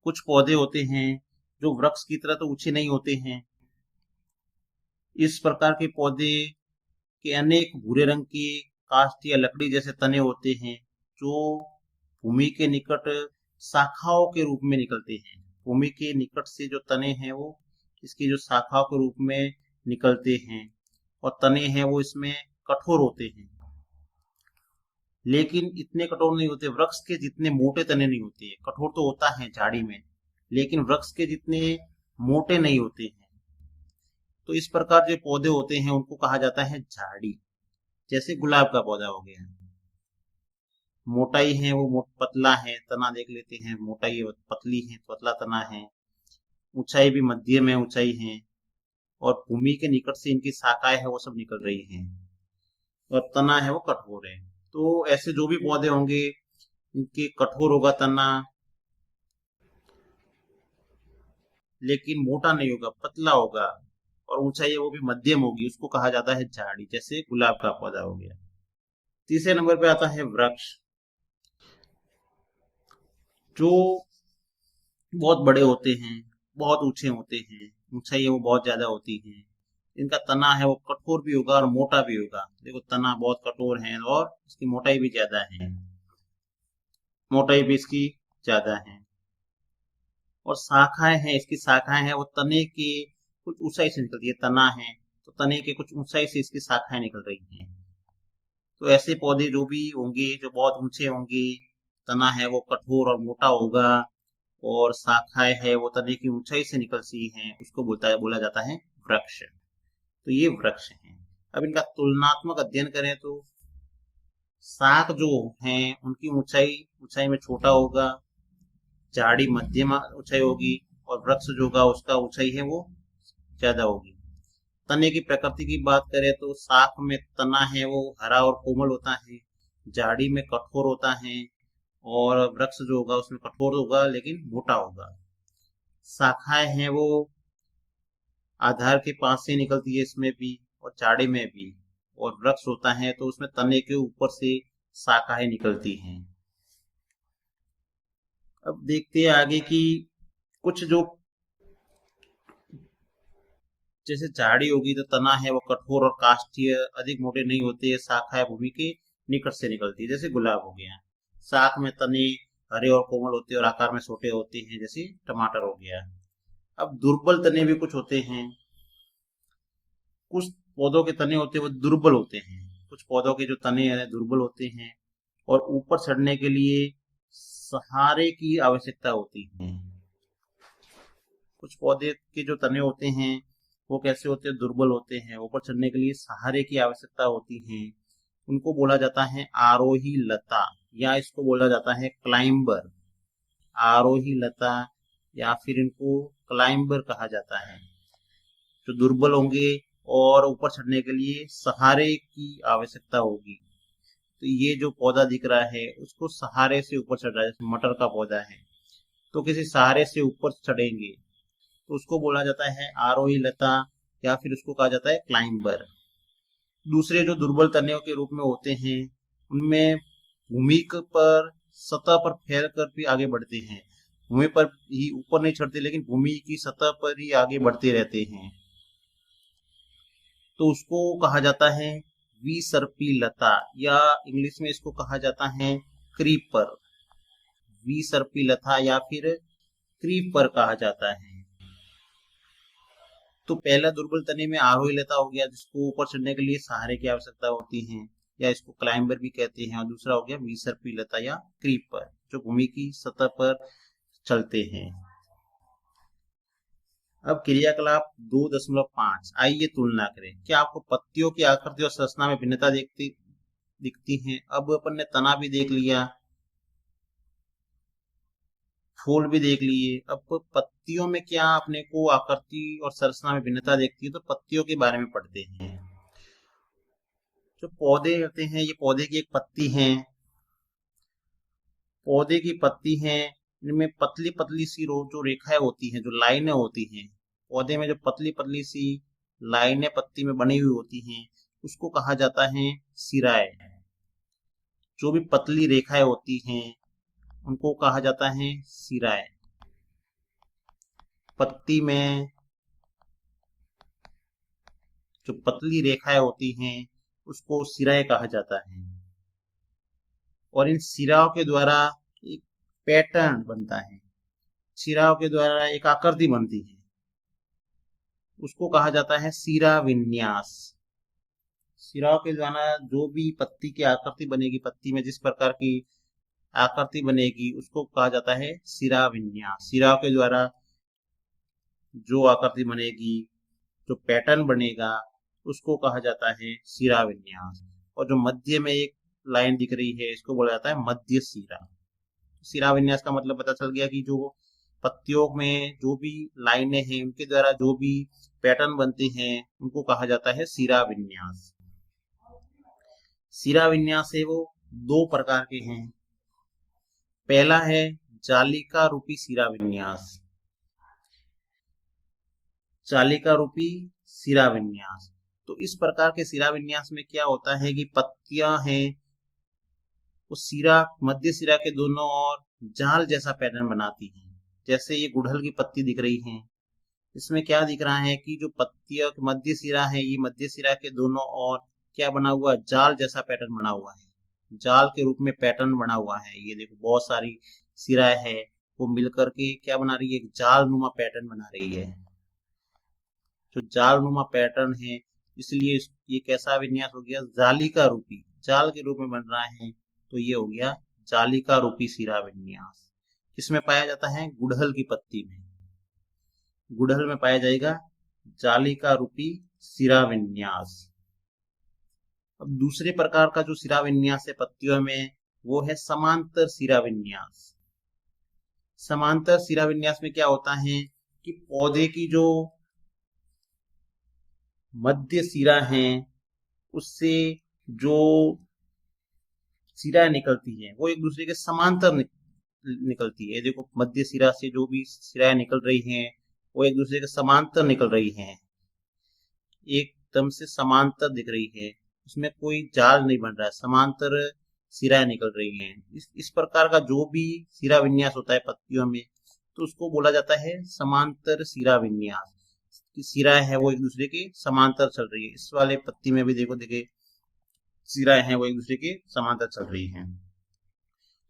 कुछ पौधे होते हैं जो वृक्ष की तरह तो ऊंचे नहीं होते हैं। इस प्रकार के पौधे के अनेक भूरे रंग की काष्ठ या लकड़ी जैसे तने होते हैं, जो भूमि के निकट शाखाओं के रूप में निकलते हैं। भूमि के निकट से जो तने हैं वो इसकी जो शाखाओं के रूप में निकलते हैं, और तने हैं वो इसमें कठोर होते हैं, लेकिन इतने कठोर नहीं होते। वृक्ष के जितने मोटे तने नहीं होते। कठोर तो होता है झाड़ी में, लेकिन वृक्ष के जितने मोटे नहीं होते हैं। तो इस प्रकार जो पौधे होते हैं उनको कहा जाता है झाड़ी। जैसे गुलाब का पौधा हो गया, मोटाई है वो पतला है, तना देख लेते हैं, मोटाई है, पतली है, पतला तना है। ऊंचाई भी मध्यम है, ऊंचाई है, और भूमि के निकट से इनकी शाखाएं है वो सब निकल रही हैं, और तना है वो कठोर है। तो ऐसे जो भी पौधे होंगे इनके कठोर होगा तना, लेकिन मोटा नहीं होगा, पतला होगा, और ऊंचाई है वो भी मध्यम होगी, उसको कहा जाता है झाड़ी। जैसे गुलाब का पौधा हो गया। तीसरे नंबर पे आता है वृक्ष, जो बहुत बड़े होते हैं, बहुत ऊंचे होते हैं, ऊंचाई है वो बहुत ज्यादा होती है। इनका तना है वो कठोर भी होगा और मोटा भी होगा। देखो तना बहुत कठोर है और इसकी मोटाई भी ज्यादा है, मोटाई भी इसकी ज्यादा है। और शाखाएं हैं, इसकी शाखाएं हैं वो तने के कुछ ऊंचाई से निकलती है। तना है तो तने के कुछ ऊंचाई से इसकी शाखाएं निकल रही हैं। तो ऐसे पौधे जो भी होंगे जो बहुत ऊंचे होंगे, तना है वो कठोर और मोटा होगा, और शाखाएं है वो तने की ऊंचाई से निकलती हैं, उसको बोला जाता है वृक्ष। तो ये वृक्ष हैं। अब इनका तुलनात्मक अध्ययन करें तो शाख जो हैं उनकी ऊंचाई ऊंचाई में छोटा होगा, झाड़ी मध्यम ऊंचाई होगी, और वृक्ष जो होगा उसका ऊंचाई है वो ज्यादा होगी। तने की प्रकृति की बात करें तो शाख में तना है वो हरा और कोमल होता है, झाड़ी में कठोर होता है, और वृक्ष जो होगा उसमें कठोर होगा लेकिन मोटा होगा। शाखाएं हैं वो आधार के पास से निकलती है इसमें भी और झाड़ी में भी, और वृक्ष होता है तो उसमें तने के ऊपर से शाखाएं निकलती हैं। अब देखते हैं आगे कि कुछ जो जैसे झाड़ी होगी तो तना है वो कठोर और काष्ठीय, अधिक मोटे नहीं होते। शाखाएं भूमि के निकट से निकलती है, जैसे गुलाब हो गया। शाख में तने हरे और कोमल होते हैं और आकार में छोटे होते हैं, जैसे टमाटर हो गया। अब दुर्बल तने भी कुछ होते हैं। कुछ पौधों के तने होते हैं वो दुर्बल होते हैं। कुछ पौधों के जो तने हैं दुर्बल होते हैं, और ऊपर चढ़ने के लिए सहारे की आवश्यकता होती है। कुछ पौधे के जो तने होते हैं वो कैसे होते हैं? दुर्बल होते हैं। ऊपर चढ़ने के लिए सहारे की आवश्यकता होती है। उनको बोला जाता है आरोही लता, या इसको बोला जाता है क्लाइंबर। आरोही लता या फिर इनको क्लाइंबर कहा जाता है। जो दुर्बल होंगे और ऊपर चढ़ने के लिए सहारे की आवश्यकता होगी। तो ये जो पौधा दिख रहा है उसको सहारे से ऊपर चढ़ रहा है। जैसे मटर का पौधा है तो किसी सहारे से ऊपर चढ़ेंगे तो उसको बोला जाता है आरोही लता, या फिर उसको कहा जाता है क्लाइंबर। दूसरे जो दुर्बल तने के रूप में होते हैं उनमें भूमि पर सतह पर फैल कर भी आगे बढ़ते हैं। भूमि पर ही ऊपर नहीं चढ़ते, लेकिन भूमि की सतह पर ही आगे बढ़ते रहते हैं। तो उसको कहा जाता है विसर्पी लता, या इंग्लिश में इसको कहा जाता है क्रीपर। विसर्पी लता या फिर क्रीपर कहा जाता है। तो पहला दुर्बल तने में आरोही लता हो गया, जिसको ऊपर चढ़ने के लिए सहारे की आवश्यकता होती है, या इसको क्लाइंबर भी कहते हैं। और दूसरा हो गया विसर्पी लता या क्रीपर, जो भूमि की सतह पर चलते हैं। अब क्रियाकलाप 2.5, आइए तुलना करें। क्या आपको पत्तियों की आकृति और संरचना में भिन्नता दिखती है? अब अपन ने तना भी देख लिया, फूल भी देख लिए। अब पत्तियों में क्या अपने को आकृति और संरचना में भिन्नता दिखती है, तो पत्तियों के बारे में पढ़ते हैं। जो पौधे होते हैं, ये पौधे की एक पत्ती है, पौधे की पत्ती है, इनमें पतली पतली सी जो रेखाएं होती हैं, जो लाइनें होती हैं, पौधे में जो पतली पतली सी लाइनें पत्ती में बनी हुई होती हैं, उसको कहा जाता है सिराएं। जो भी पतली रेखाएं होती हैं उनको कहा जाता है सिराएं। पत्ती में जो पतली रेखाएं होती हैं उसको सिराएं कहा जाता है। और इन सिराओं के द्वारा एक पैटर्न बनता है, सिराओं के द्वारा एक आकृति बनती है, उसको कहा जाता है सिरा विन्यास। सिराओं के द्वारा जो भी पत्ती की आकृति बनेगी, पत्ती में जिस प्रकार की आकृति बनेगी, उसको कहा जाता है सिरा विन्यास। सिराओं के द्वारा जो आकृति बनेगी, जो पैटर्न बनेगा, उसको कहा जाता है सिरा विन्यास। और जो मध्य में एक लाइन दिख रही है, इसको बोला जाता है मध्य सिरा। सिरा विन्यास का मतलब पता चल गया कि जो पत्तियों में जो भी लाइनें हैं, उनके द्वारा जो भी पैटर्न बनते हैं, उनको कहा जाता है सिरा विन्यास। सिरा विन्यास है वो दो प्रकार के हैं। पहला है जालिका रूपी सिरा विन्यास। जालिका रूपी सिरा विन्यास, तो इस प्रकार के सिरा विन्यास में क्या होता है कि पत्तियां हैं, वो सिरा, मध्य सिरा के दोनों ओर जाल जैसा पैटर्न बनाती हैं। जैसे ये गुड़हल की पत्ती दिख रही है, इसमें क्या दिख रहा है कि जो पत्तियों मध्य सिरा है, ये मध्य सिरा के दोनों ओर क्या बना हुआ, जाल जैसा पैटर्न बना हुआ है, जाल के रूप में पैटर्न बना हुआ है। ये देखो बहुत सारी सिराएं है, वो मिलकर के क्या बना रही है, एक जाल नुमा पैटर्न बना रही है। जो जाल नुमा पैटर्न है, इसलिए ये कैसा विन्यास हो गया, जालिका रूपी, जाल के रूप में बन रहा है, तो ये हो गया जालिका रूपी सिरा विन्यास। किसमें पाया जाता है, गुड़हल की पत्ती में, गुड़हल में पाया जाएगा जालिका रूपी सिरा विन्यास। अब दूसरे प्रकार का जो सिरा विन्यास है पत्तियों में, वो है समांतर सिरा विन्यास। समांतर सिरा विन्यास में क्या होता है कि पौधे की जो मध्य सिरा है, उससे जो सिरा निकलती है, वो एक दूसरे के समांतर निकलती है। देखो मध्य सिरा से जो भी सिराएं निकल रही हैं, वो एक दूसरे के समांतर निकल रही हैं, एकदम से समांतर दिख रही है, उसमें कोई जाल नहीं बन रहा है, समांतर सिराएं निकल रही हैं। इस प्रकार का जो भी सिरा विन्यास होता है पत्तियों में, तो उसको बोला जाता है समांतर सिरा विन्यास। सिराएं है वो एक दूसरे के समांतर चल रही है। इस वाले पत्ती में भी देखो देखिए सिराएं हैं वो एक दूसरे के समांतर चल रही हैं।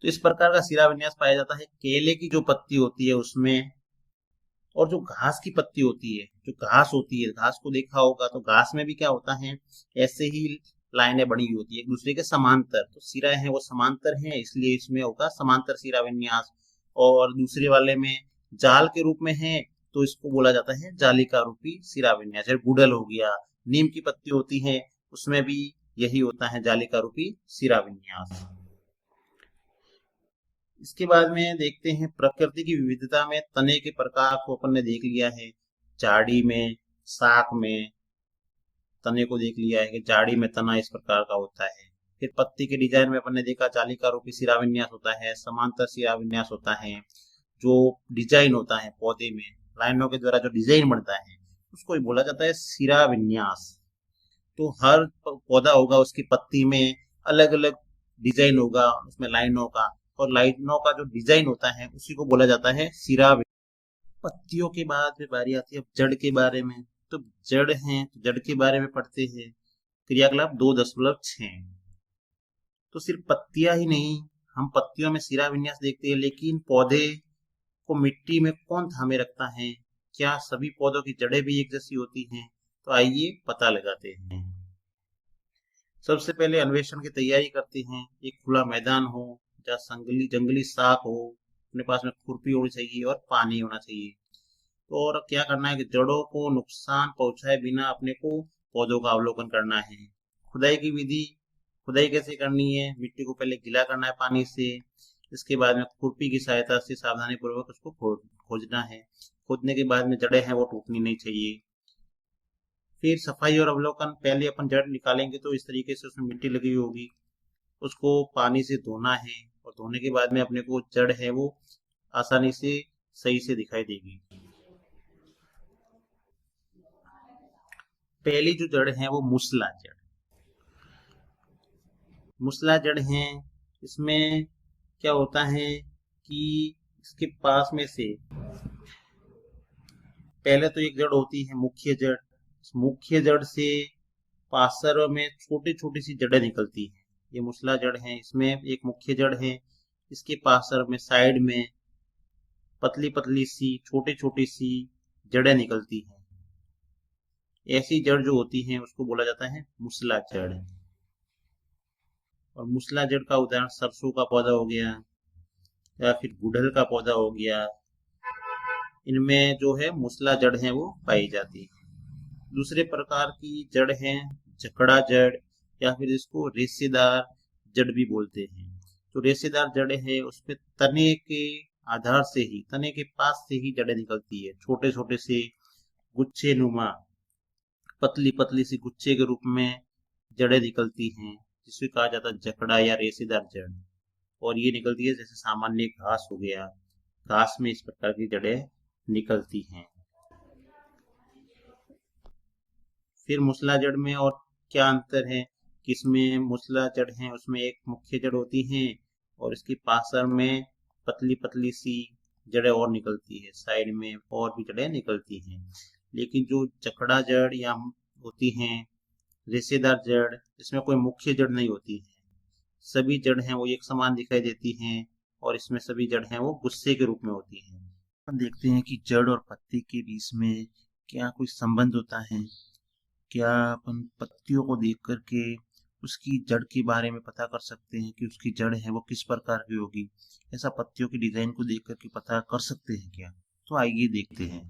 तो इस प्रकार का सिरा विन्यास पाया जाता है केले की जो पत्ती होती है उसमें, और जो घास की पत्ती होती है, जो घास होती है, घास को देखा होगा तो घास में भी क्या होता है, ऐसे ही लाइनें बनी हुई होती है एक दूसरे के समांतर, तो सिराएं हैं वो समांतर हैं, इसलिए इसमें होगा समांतर सिरा विन्यास। और दूसरे वाले में जाल के रूप में है, तो इसको बोला जाता है जालिका रूपी सिरा विन्यास। जैसे गुड़हल हो गया, नीम की पत्ती होती है, उसमें भी यही होता है जालिका रूपी सिरा विन्यास। इसके बाद में देखते हैं प्रकृति की विविधता में तने के प्रकार को अपन ने देख लिया है। झाड़ी में, शाख में तने को देख लिया है कि झाड़ी में तना इस प्रकार का होता है। फिर पत्ती के डिजाइन में अपन ने देखा जालिका रूपी सिरा विन्यास होता है, समांतर सिरा विन्यास होता है। जो डिजाइन होता है पौधे में, लाइनों के द्वारा जो डिजाइन बनता है, उसको ही बोला जाता है सिरा विन्यास। तो हर पौधा होगा, उसकी पत्ती में अलग अलग डिजाइन होगा, उसमें लाइनों का, और लाइनों का जो डिजाइन होता है उसी को बोला जाता है सिरा। पत्तियों के बाद में बारी आती है जड़ के बारे में। तो जड़ है, तो जड़ के बारे में पढ़ते हैं। क्रियाकलाप 2.6। तो सिर्फ पत्तियां ही नहीं, हम पत्तियों में सिरा विन्यास देखते हैं, लेकिन पौधे को मिट्टी में कौन थामे रखता है, क्या सभी पौधों की जड़ें भी एक जैसी होती हैं? तो आइए पता लगाते हैं। सबसे पहले अन्वेषण की तैयारी करते हैं। एक खुला मैदान हो जहाँ जंगली शाख हो, अपने पास में खुरपी होनी चाहिए और पानी होना चाहिए। तो और क्या करना है कि जड़ों को नुकसान पहुंचाए बिना अपने को पौधों का अवलोकन करना है। खुदाई की विधि, खुदाई कैसे करनी है? मिट्टी को पहले गीला करना है पानी से, इसके बाद में खुरपी की सहायता से सावधानी पूर्वक उसको खोजना है। खोदने के बाद में जड़ें हैं वो टूटनी नहीं चाहिए। फिर सफाई और अवलोकन, पहले अपन जड़ निकालेंगे तो इस तरीके से उसमें मिट्टी लगी हुई होगी, उसको पानी से धोना है और धोने के बाद में अपने को जड़ है वो आसानी से सही से दिखाई देगी। पहली जो जड़ है वो मूसला जड़। मूसला जड़ है, इसमें क्या होता है कि इसके पास में से पहले तो एक जड़ होती है मुख्य जड़। मुख्य जड़ से पार्श्व में छोटी छोटी सी जड़ें निकलती हैं, ये मूसला जड़ है। इसमें एक मुख्य जड़ है, इसके पार्श्व में साइड में पतली पतली सी छोटी छोटी सी जड़ें निकलती हैं। ऐसी जड़ जो होती है उसको बोला जाता है मूसला जड़। और मूसला जड़ का उदाहरण सरसों का पौधा हो गया या फिर गुड़हल का पौधा हो गया, इनमें जो है मूसला जड़ है वो पाई जाती है। दूसरे प्रकार की जड़ है जकड़ा जड़, या फिर इसको रेशेदार जड़ भी बोलते हैं। तो रेशेदार जड़ है उसपे तने के आधार से ही, तने के पास से ही जड़ें निकलती है, छोटे छोटे से गुच्छे नुमा पतली पतली सी गुच्छे के रूप में जड़ें निकलती हैं, जिसे कहा जाता है जकड़ा या रेशेदार जड़। और ये निकलती है जैसे सामान्य घास हो गया, घास में इस प्रकार की जड़ें निकलती हैं। फिर मूसला जड़ में और क्या अंतर है कि इसमें मूसला जड़ है उसमें एक मुख्य जड़ होती है और इसके पार्श्व में पतली पतली सी जड़ें और निकलती है, साइड में और भी जड़ें निकलती हैं। लेकिन जो जकड़ा जड़ या होती हैं रेशेदार जड़, इसमें कोई मुख्य जड़ नहीं होती है, सभी जड़ हैं वो एक समान दिखाई देती हैं और इसमें सभी जड़ हैं वो गुस्से के रूप में होती हैं। हम देखते हैं कि जड़ और पत्ती के बीच में क्या कोई संबंध होता है। क्या अपन पत्तियों को देख करके उसकी जड़ के बारे में पता कर सकते हैं कि उसकी जड़ है वो किस प्रकार की होगी? ऐसा पत्तियों की डिजाइन को देख करके पता कर सकते हैं क्या? तो आइए देखते हैं।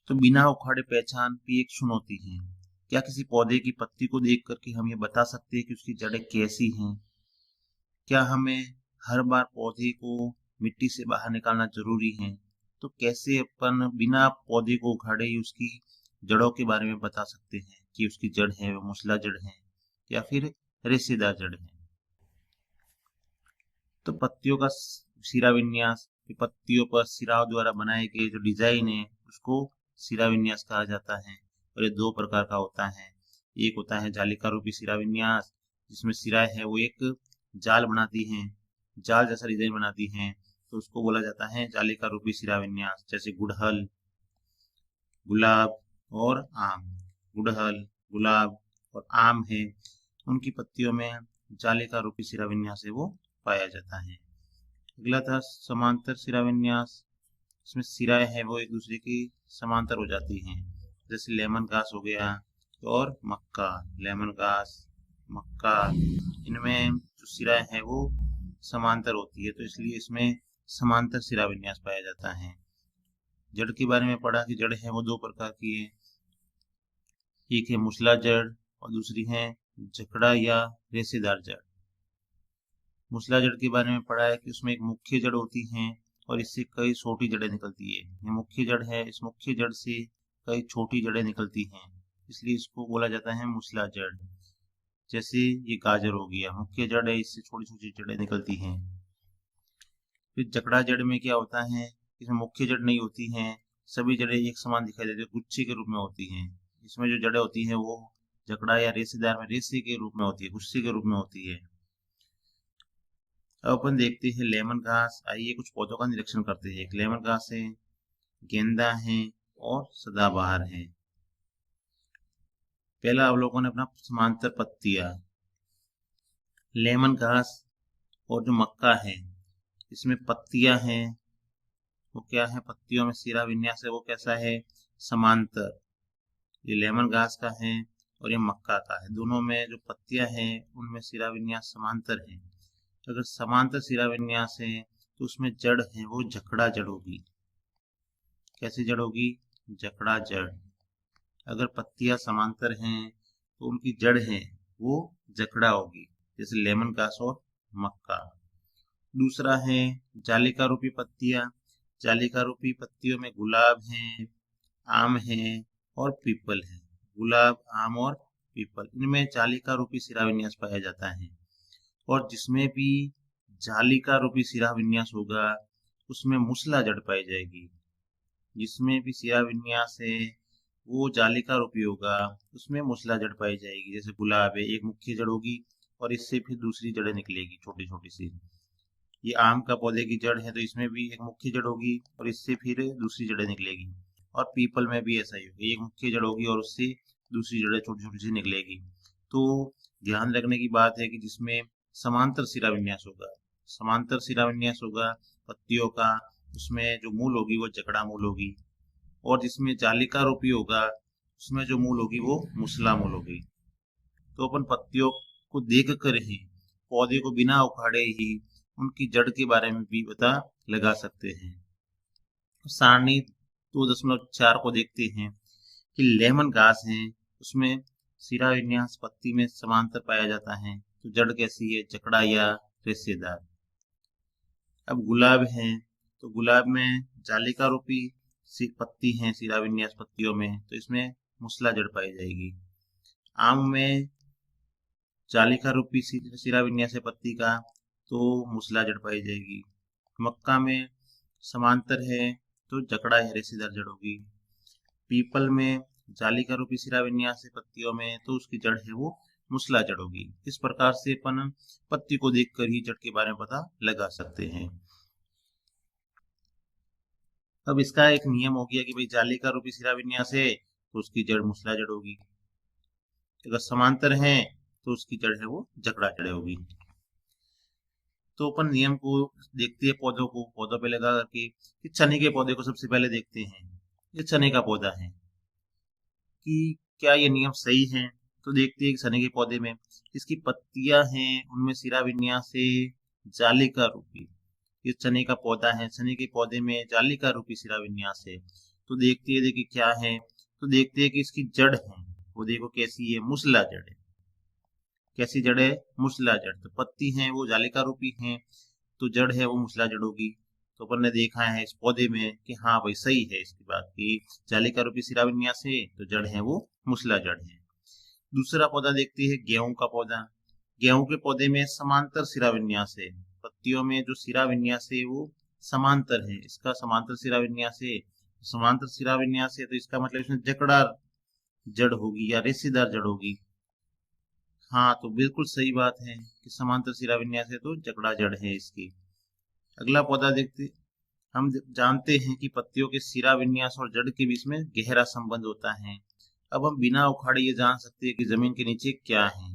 तो बिना उखाड़े पहचान भी एक चुनौती है। क्या किसी पौधे की पत्ती को देख करके हम ये बता सकते हैं कि उसकी जड़ें कैसी हैं? क्या हमें हर बार पौधे को मिट्टी से बाहर निकालना जरूरी है? तो कैसे अपन बिना पौधे को उखाड़े ही उसकी जड़ों के बारे में बता सकते हैं कि उसकी जड़ है वो मूसला जड़ है या फिर रेशेदार जड़ है? तो पत्तियों का सिरा विन्यास, पत्तियों पर सिराओं द्वारा बनाए गए जो डिजाइन है उसको सिरा विन्यास कहा जाता है। और ये दो प्रकार का होता है। एक होता है जालिका रूपी सिरा विन्यास, जिसमें सिरा है वो एक जाल बनाती हैं, जाल जैसा डिजाइन बनाती हैं, तो उसको बोला जाता है जालिका रूपी सिरा विन्यास। जैसे गुड़हल, गुलाब और आम। गुड़हल, गुलाब और आम है, उनकी पत्तियों में जालिका रूपी सिरा विन्यास है वो पाया जाता है। अगला था समांतर सिरा विन्यास। इसमें सिराएं है वो एक दूसरे की समांतर हो जाती हैं, जैसे लेमन घास हो गया और मक्का। लेमन घास, मक्का, इनमें जो सिराएं है वो समांतर होती है, तो इसलिए इसमें समांतर सिरा विन्यास पाया जाता है। जड़ के बारे में पढ़ा कि जड़ है वो दो प्रकार की है, एक है मूसला जड़ और दूसरी है जकड़ा या रेशेदार जड़। मूसला जड़ के बारे में पढ़ा है कि उसमें एक मुख्य जड़ होती है और इससे कई छोटी जड़ें निकलती है। ये मुख्य जड़ है, इस मुख्य जड़ से कई छोटी जड़ें निकलती हैं, इसलिए इसको बोला जाता है मूसला जड़। जैसे ये गाजर हो गया, मुख्य जड़ है, इससे छोटी छोटी जड़ें निकलती हैं। फिर जकड़ा जड़ में क्या होता है, इसमें मुख्य जड़ नहीं होती हैं, सभी जड़ें एक समान दिखाई देती है, गुच्छे के रूप में होती हैं। इसमें जो जड़ें होती हैं वो जकड़ा या रेशेदार में रेशे के रूप में होती है, गुच्छे के रूप में होती है। अब अपन देखते हैं लेमन घास। आइए कुछ पौधों का निरीक्षण करते हैं। एक लेमन घास है, गेंदा है और सदाबहार है। पहला अवलोकन अपना समांतर पत्तियां। लेमन घास और जो मक्का है इसमें पत्तियां हैं वो क्या है, पत्तियों में सिरा विन्यास है वो कैसा है, समांतर। ये लेमन घास का है और ये मक्का का है, दोनों में जो पत्तियां हैं उनमें सिरा विन्यास समांतर है। अगर समांतर सिरा विन्यास है तो उसमें जड़ है वो जकड़ा जड़ होगी। कैसी जड़ होगी, जकड़ा जड़। अगर पत्तियां समांतर हैं तो उनकी जड़ है वो जकड़ा होगी, जैसे लेमन घास और मक्का। दूसरा है जालिका रूपी पत्तियां। जालिका रूपी पत्तियों में गुलाब है, आम है और पीपल है। गुलाब, आम और पीपल, इनमें जालिका रूपी सिरा विन्यास पाया जाता है। और जिसमें भी जालिका रूपी सिरा विन्यास होगा उसमें मूसला जड़ पाई जाएगी। जिसमें भी सिरा विन्यास है वो जालिका रूपी होगा, उसमें मूसला जड़ पाई जाएगी। जैसे गुलाब है, एक मुख्य जड़ होगी और इससे फिर दूसरी जड़ें निकलेगी छोटी छोटी सी। ये आम का पौधे की जड़ है तो इसमें भी एक मुख्य जड़ होगी और इससे फिर दूसरी जड़ें निकलेगी। और पीपल में भी ऐसा ही होगा, एक मुख्य जड़ होगी और उससे दूसरी जड़ें छोटी छोटी सी निकलेगी। तो ध्यान रखने की बात है कि जिसमें समांतर सिरा विन्यास होगा, समांतर सिरा विन्यास होगा पत्तियों का, उसमें जो मूल होगी वो जकड़ा मूल होगी। और जिसमें जालिका रूपी होगा उसमें जो मूल होगी वो मूसला मूल होगी। तो अपन पत्तियों को देख कर ही, पौधे को बिना उखाड़े ही उनकी जड़ के बारे में भी पता लगा सकते हैं। सारणी 2.4 को देखते हैं कि लेमन घास है उसमें सिरा विन्यास पत्ती में समांतर पाया जाता है, तो जड़ कैसी है, जकड़ा या रेशेदार। अब गुलाब है तो गुलाब में जालिका रूपी पत्ती है सिरा विन्यास पत्तियों में, तो इसमें मूसला जड़ पाई जाएगी। आम में जालिका रूपी सिरा विन्यास है पत्ती का, तो मूसला जड़ पाई जाएगी। मक्का में समांतर है तो जकड़ा या रेशेदार जड़ होगी। पीपल में जालिका रूपी सिरा विन्यास है पत्तियों में, तो उसकी जड़ है वो मूसला जड़ होगी। इस प्रकार से अपन पत्ती को देखकर ही जड़ के बारे में पता लगा सकते हैं। अब इसका एक नियम हो गया कि भाई जालिका रूपी सिरा विन्यास है तो उसकी जड़ मूसला जड़ होगी, अगर समांतर है तो उसकी जड़ है वो जकड़ा जड़ होगी। तो अपन नियम को देखते हैं, पौधों पे लगा करके। चने के पौधे को सबसे पहले देखते हैं। ये चने का पौधा है कि क्या ये नियम सही है। तो देखते हैं कि चने के पौधे में इसकी पत्तियां हैं उनमें सिरा विन्यास है जालिका रूपी। ये चने का पौधा है, चने के पौधे में जालिका रूपी सिरा विन्यास है। तो देखते हैं देखिए क्या है, तो देखते हैं कि इसकी जड़ है वो देखो कैसी है, मूसला जड़ है। कैसी जड़ है, मूसला जड़। तो पत्ती है वो जालिका रूपी है तो जड़ है वो मूसला जड़ होगी। तो अपन ने देखा है इस पौधे में कि हाँ भाई सही है इसकी बात की जालिका रूपी सिरा विन्यास है तो जड़ है वो मूसला जड़ है। दूसरा पौधा देखते हैं गेहूं का पौधा। गेहूं के पौधे में समांतर सिरा विन्यास है, पत्तियों में जो सिरा विन्यास है वो समांतर है, इसका समांतर सिरा विन्यास है। समांतर सिरा विन्यास है तो इसका मतलब इसमें जकड़ा जड़ होगी या रेशेदार जड़ होगी। हाँ, तो बिल्कुल सही बात है कि समांतर सिरा विन्यास है तो जकड़ा जड़ है इसकी। अगला पौधा देखते, हम जानते हैं कि पत्तियों के सिरा विन्यास और जड़ के बीच में गहरा संबंध होता है। अब हम बिना उखाड़े ये जान सकते हैं कि जमीन के नीचे क्या है।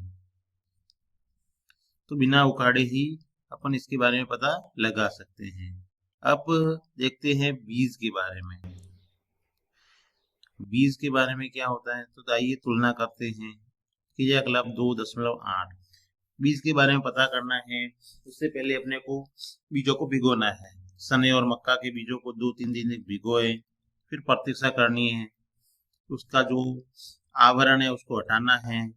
तो बिना उखाड़े ही अपन इसके बारे में पता लगा सकते हैं। अब देखते हैं बीज के बारे में। बीज के बारे में क्या होता है, तो आइए तुलना करते हैं कि यह क्लब 2.8। बीज के बारे में पता करना है उससे पहले अपने को बीजों को भिगोना है। चने और मक्का के बीजों को 2-3 दिन भिगोए, फिर प्रतीक्षा करनी है, उसका जो आवरण है उसको हटाना है।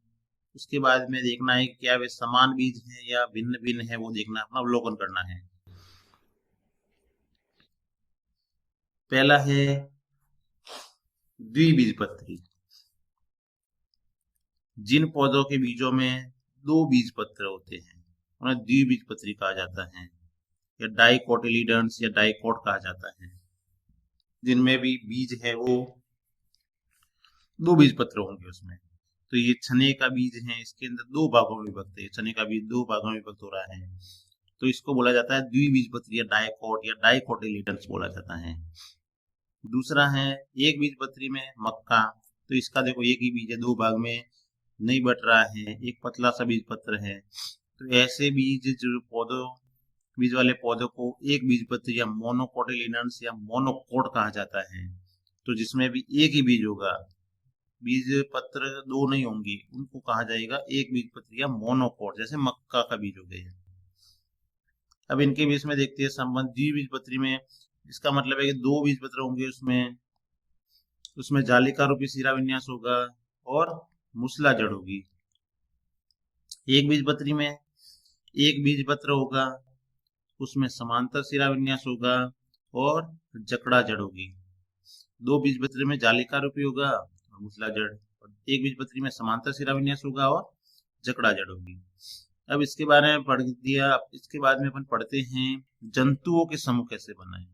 उसके बाद में देखना है क्या वे समान बीज हैं या भिन्न भिन्न है, वो देखना, अपना अवलोकन करना है। पहला है द्विबीजपत्री। जिन पौधों के बीजों में 2 बीज पत्र होते हैं उन्हें द्विबीजपत्री कहा जाता है, या डाइकोटिलीडन्स या डाइकोट कहा जाता है। जिनमें भी बीज है वो 2 बीज पत्र होंगे उसमें। तो ये चने का बीज है, इसके अंदर 2 भागों में विभक्त है, चने का बीज 2 भागों में विभक्त हो रहा है, तो इसको बोला जाता है द्विबीजपत्री या डाइकोट या डाइकोटिलीडन्स बोला जाता है। दूसरा है एक बीजपत्री में मक्का। तो इसका देखो एक ही बीज है, 2 भाग में नहीं बट रहा है, एक पतला सा बीज पत्र है। तो ऐसे बीज जो पौधों बीज वाले पौधों को एक बीजपत्री या मोनोकोटिलिडन्स या मोनोकोट कहा जाता है। तो जिसमें भी एक ही बीज होगा, बीज पत्र दो नहीं होंगे, उनको कहा जाएगा एक बीजपत्री या मोनोकोट, जैसे मक्का का बीज हो गया। अब इनके बीच में देखते हैं संबंध। द्विबीजपत्री में इसका मतलब है कि दो बीजपत्र होंगे, उसमें उसमें जालिका रूपी शिरा विन्यास होगा और मूसला जड़ होगी। एक बीजपत्री में एक बीजपत्र होगा, उसमें समांतर शिरा विन्यास होगा और जकड़ा जड़ होगी। दो बीजपत्री में जालिका रूपी होगा और मूसला जड़, और एक बीजपत्री में समांतर शिरा विन्यास होगा और जकड़ा जड़ होगी। अब इसके बारे में पढ़ दिया। अब इसके बाद में अपन पढ़ते हैं जंतुओं के समूह कैसे बनाए।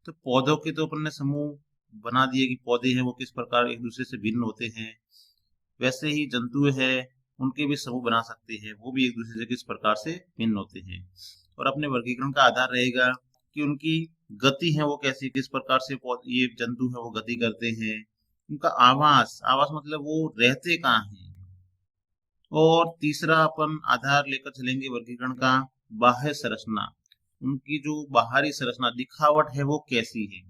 तो पौधों के तो अपन ने समूह बना दिए कि पौधे हैं वो किस प्रकार एक दूसरे से भिन्न होते हैं, वैसे ही जंतु है उनके भी समूह बना सकते हैं, वो भी एक दूसरे से किस प्रकार से भिन्न होते हैं। और अपने वर्गीकरण का आधार रहेगा कि उनकी गति है वो कैसी, किस प्रकार से ये जंतु है वो गति करते हैं। उनका आवास, आवास मतलब वो रहते कहाँ हैं। और तीसरा अपन आधार लेकर चलेंगे वर्गीकरण का, बाह्य संरचना, उनकी जो बाहरी संरचना दिखावट है वो कैसी है।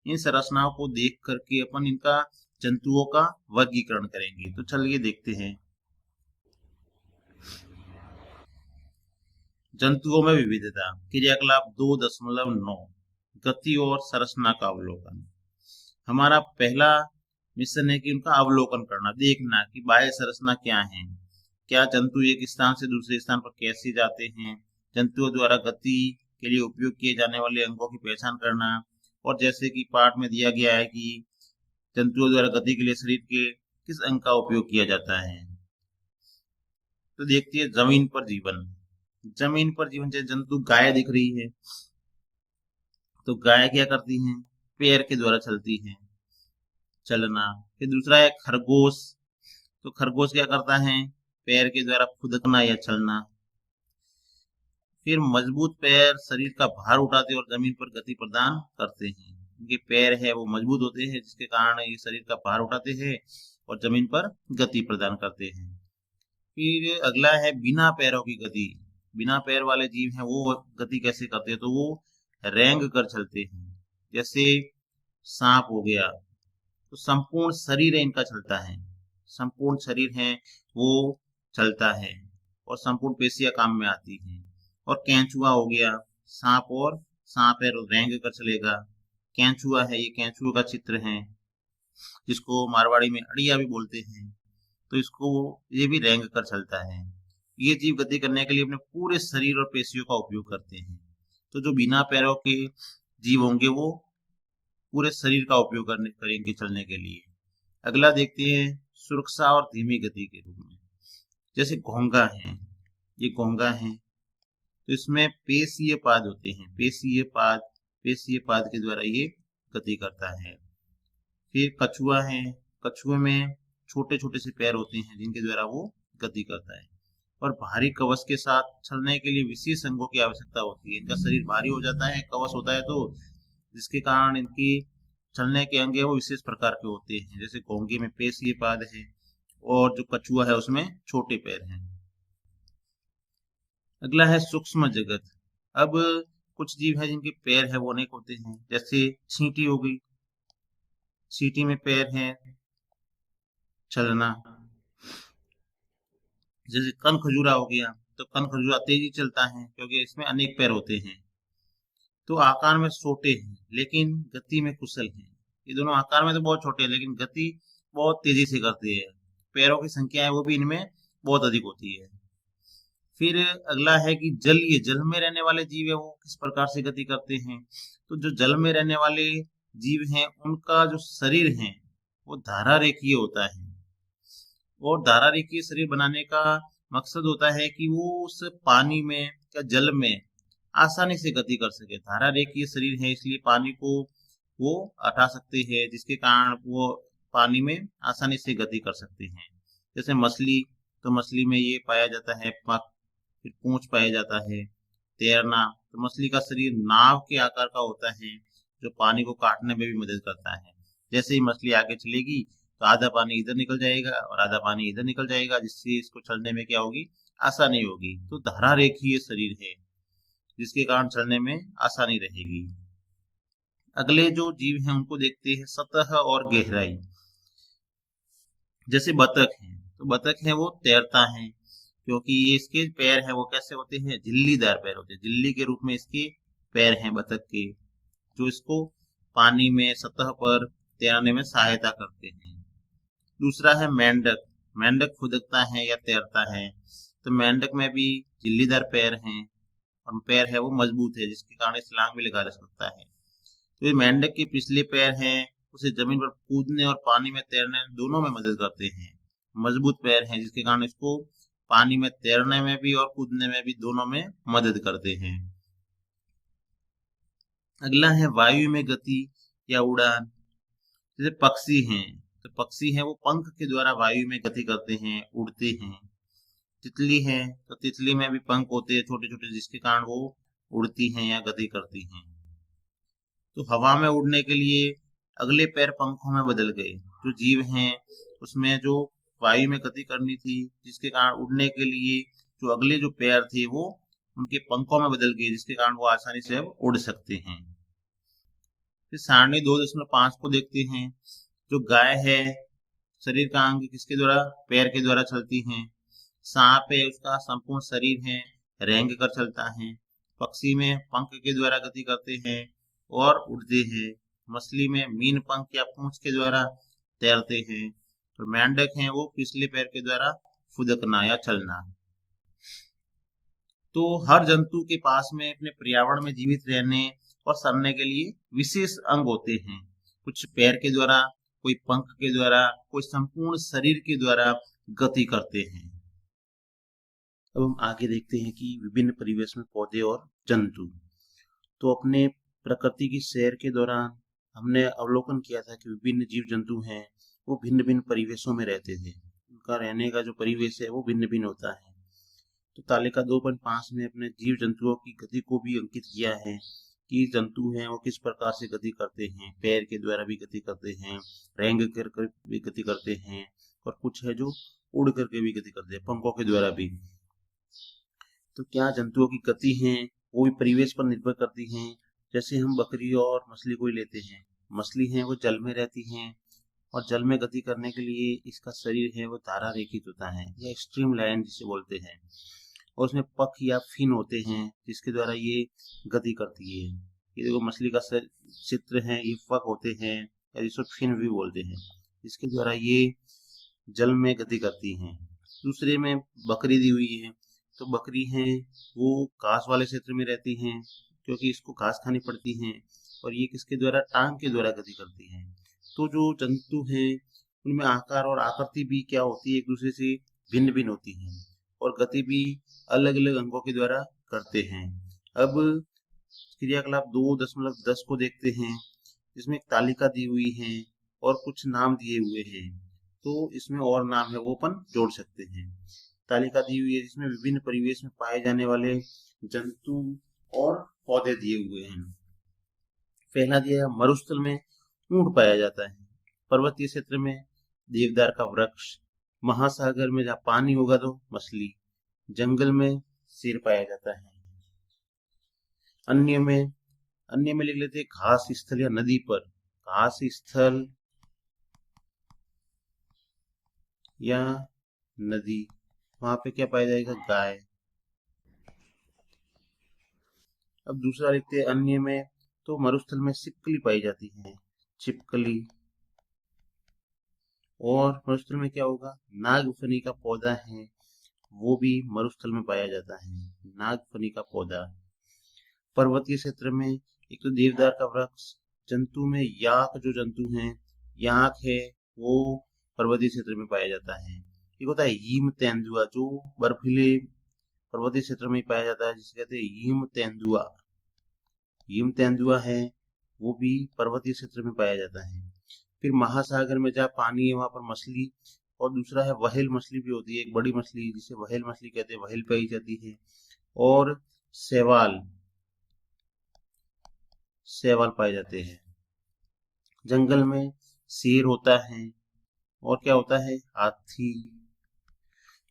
इन संरचनाओं को देख करके अपन इनका जंतुओं का वर्गीकरण करेंगे। तो चलिए देखते हैं। जंतुओं में विविधता, क्रियाकलाप 2.9, गति और संरचना का अवलोकन। हमारा पहला मिशन है कि उनका अवलोकन करना, देखना कि बाह्य संरचना क्या है, क्या जंतु एक स्थान से दूसरे स्थान पर कैसे जाते हैं, जंतुओं द्वारा गति के लिए उपयोग किए जाने वाले अंगों की पहचान करना। और जैसे कि पाठ में दिया गया है कि जंतुओं द्वारा गति के लिए शरीर के किस अंग का उपयोग किया जाता है। तो देखती है जमीन पर जीवन। जमीन पर जीवन, जैसे जंतु गाय दिख रही है, तो गाय क्या करती है, पैर के द्वारा चलती है, चलना। फिर दूसरा है खरगोश, तो खरगोश क्या करता है, पैर के द्वारा खुदकना या चलना। फिर मजबूत पैर शरीर का भार उठाते और जमीन पर गति प्रदान करते हैं। इनके पैर है वो मजबूत होते हैं, जिसके कारण ये शरीर का भार उठाते हैं और जमीन पर गति प्रदान करते हैं। फिर अगला है बिना पैरों की गति। बिना पैर वाले जीव हैं वो गति कैसे करते हैं, तो वो रेंग कर चलते हैं। जैसे सांप हो गया, तो संपूर्ण शरीर है इनका चलता है, संपूर्ण शरीर है वो चलता है और संपूर्ण पेशियां काम में आती हैं। और केंचुआ हो गया, सांप और सांप है रेंग कर चलेगा। केंचुआ है, ये केंचुआ का चित्र है, जिसको मारवाड़ी में अड़िया भी बोलते हैं। तो इसको ये भी रेंग कर चलता है। ये जीव गति करने के लिए अपने पूरे शरीर और पेशियों का उपयोग करते हैं। तो जो बिना पैरों के जीव होंगे वो पूरे शरीर का उपयोग करेंगे चलने के लिए। अगला देखते हैं सुरक्षा और धीमी गति के रूप में। जैसे घोंगा है, ये घोंगा है, तो इसमें पेशीय पाद होते हैं, पेशीय पाद के द्वारा ये गति करता है। फिर कछुआ है, कछुए में छोटे छोटे से पैर होते हैं जिनके द्वारा वो गति करता है। और भारी कवच के साथ चलने के लिए विशेष अंगों की आवश्यकता होती है। इनका शरीर भारी हो जाता है, कवच होता है, तो जिसके कारण इनकी चलने के अंग है वो विशेष प्रकार के होते हैं। जैसे घोंगे में पेशीय पाद है और जो कछुआ है उसमें छोटे पैर हैं। अगला है सूक्ष्म जगत। अब कुछ जीव है जिनके पैर है वो अनेक होते हैं। जैसे चींटी हो गई, चींटी में पैर है चलना। जैसे कन खजूरा हो गया, तो कन खजूरा तेजी चलता है क्योंकि इसमें अनेक पैर होते हैं। तो आकार में छोटे हैं लेकिन गति में कुशल हैं। ये दोनों आकार में तो बहुत छोटे हैं लेकिन गति बहुत तेजी से करते हैं। पैरों की संख्या है वो भी इनमें बहुत अधिक होती है। फिर अगला है कि जलीय, जल में रहने वाले जीव है वो किस प्रकार से गति करते हैं। तो जो जल में रहने वाले जीव हैं उनका जो शरीर है वो धारा रेखीय होता है। और धारा रेखीय शरीर बनाने का मकसद होता है कि वो उस पानी में या जल में आसानी से गति कर सके। धारा रेखीय शरीर है इसलिए पानी को वो हटा सकते हैं, जिसके कारण वो पानी में आसानी से गति कर सकते हैं। जैसे मछली, तो मछली में ये पाया जाता है पंख, फिर पूंछ पाया जाता है। तैरना, तो मछली का शरीर नाव के आकार का होता है जो पानी को काटने में भी मदद करता है। जैसे ही मछली आगे चलेगी तो आधा पानी इधर निकल जाएगा और आधा पानी इधर निकल जाएगा, जिससे इसको चलने में क्या होगी, आसानी होगी। तो धारा रेखीय शरीर है। जिसके कारण चलने में आसानी रहेगी। अगले जो जीव हैं उनको देखते हैं सतह और गहराई। जैसे बतख है, तो बतख है वो तैरता है, क्योंकि ये इसके पैर हैं वो कैसे होते हैं, झिल्लीदार पैर होते हैं, झिल्ली के रूप में इसके पैर हैं बतख के, जो इसको पानी में सतह पर तैरने में सहायता करते हैं। दूसरा है मेंढक। मेंढक खुदकता है या तैरता है, तो मेंढक में भी झिल्लीदार पैर हैं और पैर है वो मजबूत है, जिसके कारण छलांग भी लगा जा सकता है। तो ये मेंढक के पिछले पैर हैं, उसे जमीन पर कूदने और पानी में तैरने दोनों में मदद करते हैं। मजबूत पैर हैं जिसके कारण इसको पानी में तैरने में भी और कूदने में भी दोनों में मदद करते हैं। अगला है वायु में गति या उड़ान। जैसे पक्षी हैं, तो पक्षी हैं वो पंख के द्वारा वायु में गति करते हैं, उड़ते हैं। तितली है, तो तितली में भी पंख होते हैं छोटे छोटे, जिसके कारण वो उड़ती हैं या गति करती हैं। तो हवा में उड़ने के लिए अगले पैर पंखों में बदल गए। जो जीव हैं उसमें जो वायु में गति करनी थी, जिसके कारण उड़ने के लिए जो अगले जो पैर थे वो उनके पंखों में बदल गए, जिसके कारण वो आसानी से अब उड़ सकते हैं। फिर सारणी 2.5 को देखते हैं। जो गाय है, शरीर का अंग किसके द्वारा, पैर के द्वारा चलती है। सांप है, उसका संपूर्ण शरीर है, रेंग कर चलता है। पक्षी में पंख के द्वारा गति करते हैं और उड़ते हैं। मछली में मीन पंख या पूंछ के द्वारा तैरते हैं। और मेंढक हैं वो पिछले पैर के द्वारा फुदकना या चलना। तो हर जंतु के पास में अपने पर्यावरण में जीवित रहने और सड़ने के लिए विशेष अंग होते हैं। कुछ पैर के द्वारा, कोई पंख के द्वारा, कोई संपूर्ण शरीर के द्वारा गति करते हैं। अब हम आगे देखते हैं कि विभिन्न परिवेश में पौधे और जंतु। तो अपने प्रकृति की सैर के दौरान हमने अवलोकन किया था कि विभिन्न जीव जंतु हैं वो भिन्न भिन्न परिवेशों में रहते थे। उनका रहने का जो परिवेश है वो भिन्न भिन्न होता है। तो तालिका 2.5 में अपने जीव जंतुओं की गति को भी अंकित किया है कि जंतु हैं वो किस प्रकार से गति करते हैं। पैर के द्वारा भी गति करते हैं, रेंग कर भी गति करते हैं, और कुछ है जो उड़ करके भी गति करते हैं, पंखों के द्वारा भी। तो क्या जंतुओं की गति है वो भी परिवेश पर निर्भर करती हैं। जैसे हम बकरी और मछली को ही लेते हैं। मछली है वो जल में रहती हैं और जल में गति करने के लिए इसका शरीर है वो धारा रेखित होता है या स्ट्रीम लाइन जिसे बोलते हैं, और उसमें पख या फिन होते हैं जिसके द्वारा ये गति करती है। ये देखो मछली का चित्र है, ये पख होते हैं या जिसको फिन भी बोलते हैं, जिसके द्वारा ये जल में गति करती हैं। दूसरे में बकरी दी हुई है, तो बकरी है वो घास वाले क्षेत्र में रहती हैं क्योंकि इसको घास खानी पड़ती है, और ये किसके द्वारा, टांग के द्वारा गति करती है। तो जो जंतु हैं उनमें आकार और आकृति भी क्या होती है, एक दूसरे से भिन्न भिन्न होती हैं और गति भी अलग अलग अंगों के द्वारा करते हैं। अब क्रियाकलाप 2.10 को देखते हैं, जिसमें एक तालिका दी हुई है और कुछ नाम दिए हुए हैं। तो इसमें और नाम है वो अपन जोड़ सकते हैं। तालिका दी हुई है जिसमें विभिन्न परिवेश में पाए जाने वाले जंतु और पौधे दिए हुए हैं। पहला दिया है मरुस्थल में ऊंट पाया जाता है, पर्वतीय क्षेत्र में देवदार का वृक्ष, महासागर में जहाँ पानी होगा तो मछली, जंगल में शेर पाया जाता है। अन्य में लिख लेते हैं घास स्थल या नदी पर, घास स्थल या नदी, वहां पे क्या पाया जाएगा, गाय। अब दूसरा लिखते हैं अन्य में, तो मरुस्थल में छिपकली पाई जाती है, छिपकली। और मरुस्थल में क्या होगा, नागफनी का पौधा है वो भी मरुस्थल में पाया जाता है, नागफनी का पौधा। पर्वतीय क्षेत्र में एक तो देवदार का वृक्ष, जंतु में याक, जो जंतु हैं याक है वो पर्वतीय क्षेत्र में पाया जाता है। एक होता है हिम तेंदुआ, जो बर्फीले पर्वतीय क्षेत्र में पाया जाता है, जिसे कहते हैं हिम तेंदुआ। हिम तेंदुआ है वो भी पर्वतीय क्षेत्र में पाया जाता है। फिर महासागर में जहाँ पानी है वहां पर मछली, और दूसरा है व्हेल मछली भी होती है, एक बड़ी मछली जिसे व्हेल मछली कहते हैं, व्हेल पाई जाती है। और शैवाल पाए जाते हैं। जंगल में शेर होता है, और क्या होता है, हाथी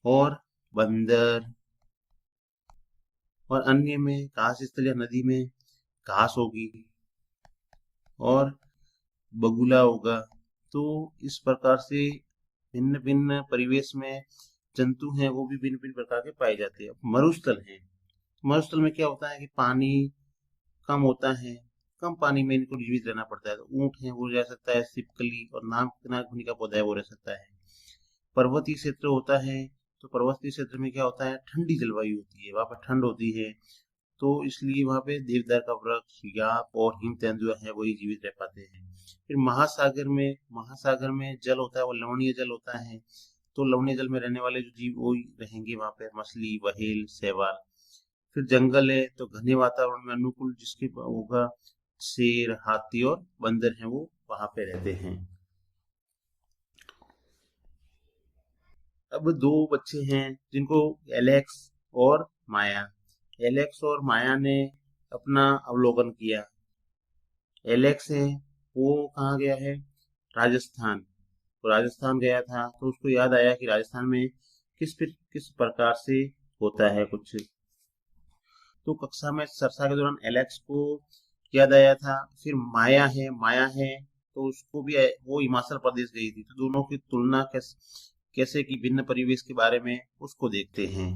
और बंदर और अन्य में घास स्थल या नदी में घास होगी और बगुला होगा। तो इस प्रकार से भिन्न भिन्न परिवेश में जंतु हैं वो भी भिन्न भिन्न प्रकार के पाए जाते हैं। मरुस्थल है, मरुस्थल में क्या होता है कि पानी कम होता है, कम पानी में इनको जीवित रहना पड़ता है। तो ऊंट है वो रह सकता है, छिपकली और नागफनी का पौधा है वो रह सकता है। पर्वतीय क्षेत्र होता है तो पर्वतीय क्षेत्र में क्या होता है, ठंडी जलवायु होती है, वहां पर ठंड होती है, तो इसलिए वहां पे देवदार का वृक्ष, याक और हिम तेंदुआ है वही जीवित रह पाते हैं। फिर महासागर में जल होता है वो लवणीय जल होता है, तो लवणीय जल में रहने वाले जो जीव वो रहेंगे वहां पे, मछली, व्हेल, शैवाल। फिर जंगल है तो घने वातावरण में अनुकूल जिसके होगा, शेर, हाथी और बंदर हैं वो वहां पे रहते हैं। अब दो बच्चे हैं जिनको एलेक्स और माया, एलेक्स और माया ने अपना अवलोकन किया। एलेक्स है वो कहाँ गया है, राजस्थान। तो राजस्थान गया था तो उसको याद आया कि राजस्थान में किस प्रकार से होता है कुछ। तो कक्षा में चर्चा के दौरान एलेक्स को याद आया था। फिर माया है तो उसको भी वो हिमाचल प्रदेश गई थी, तो दोनों की तुलना कैसे की भिन्न परिवेश के बारे में उसको देखते हैं।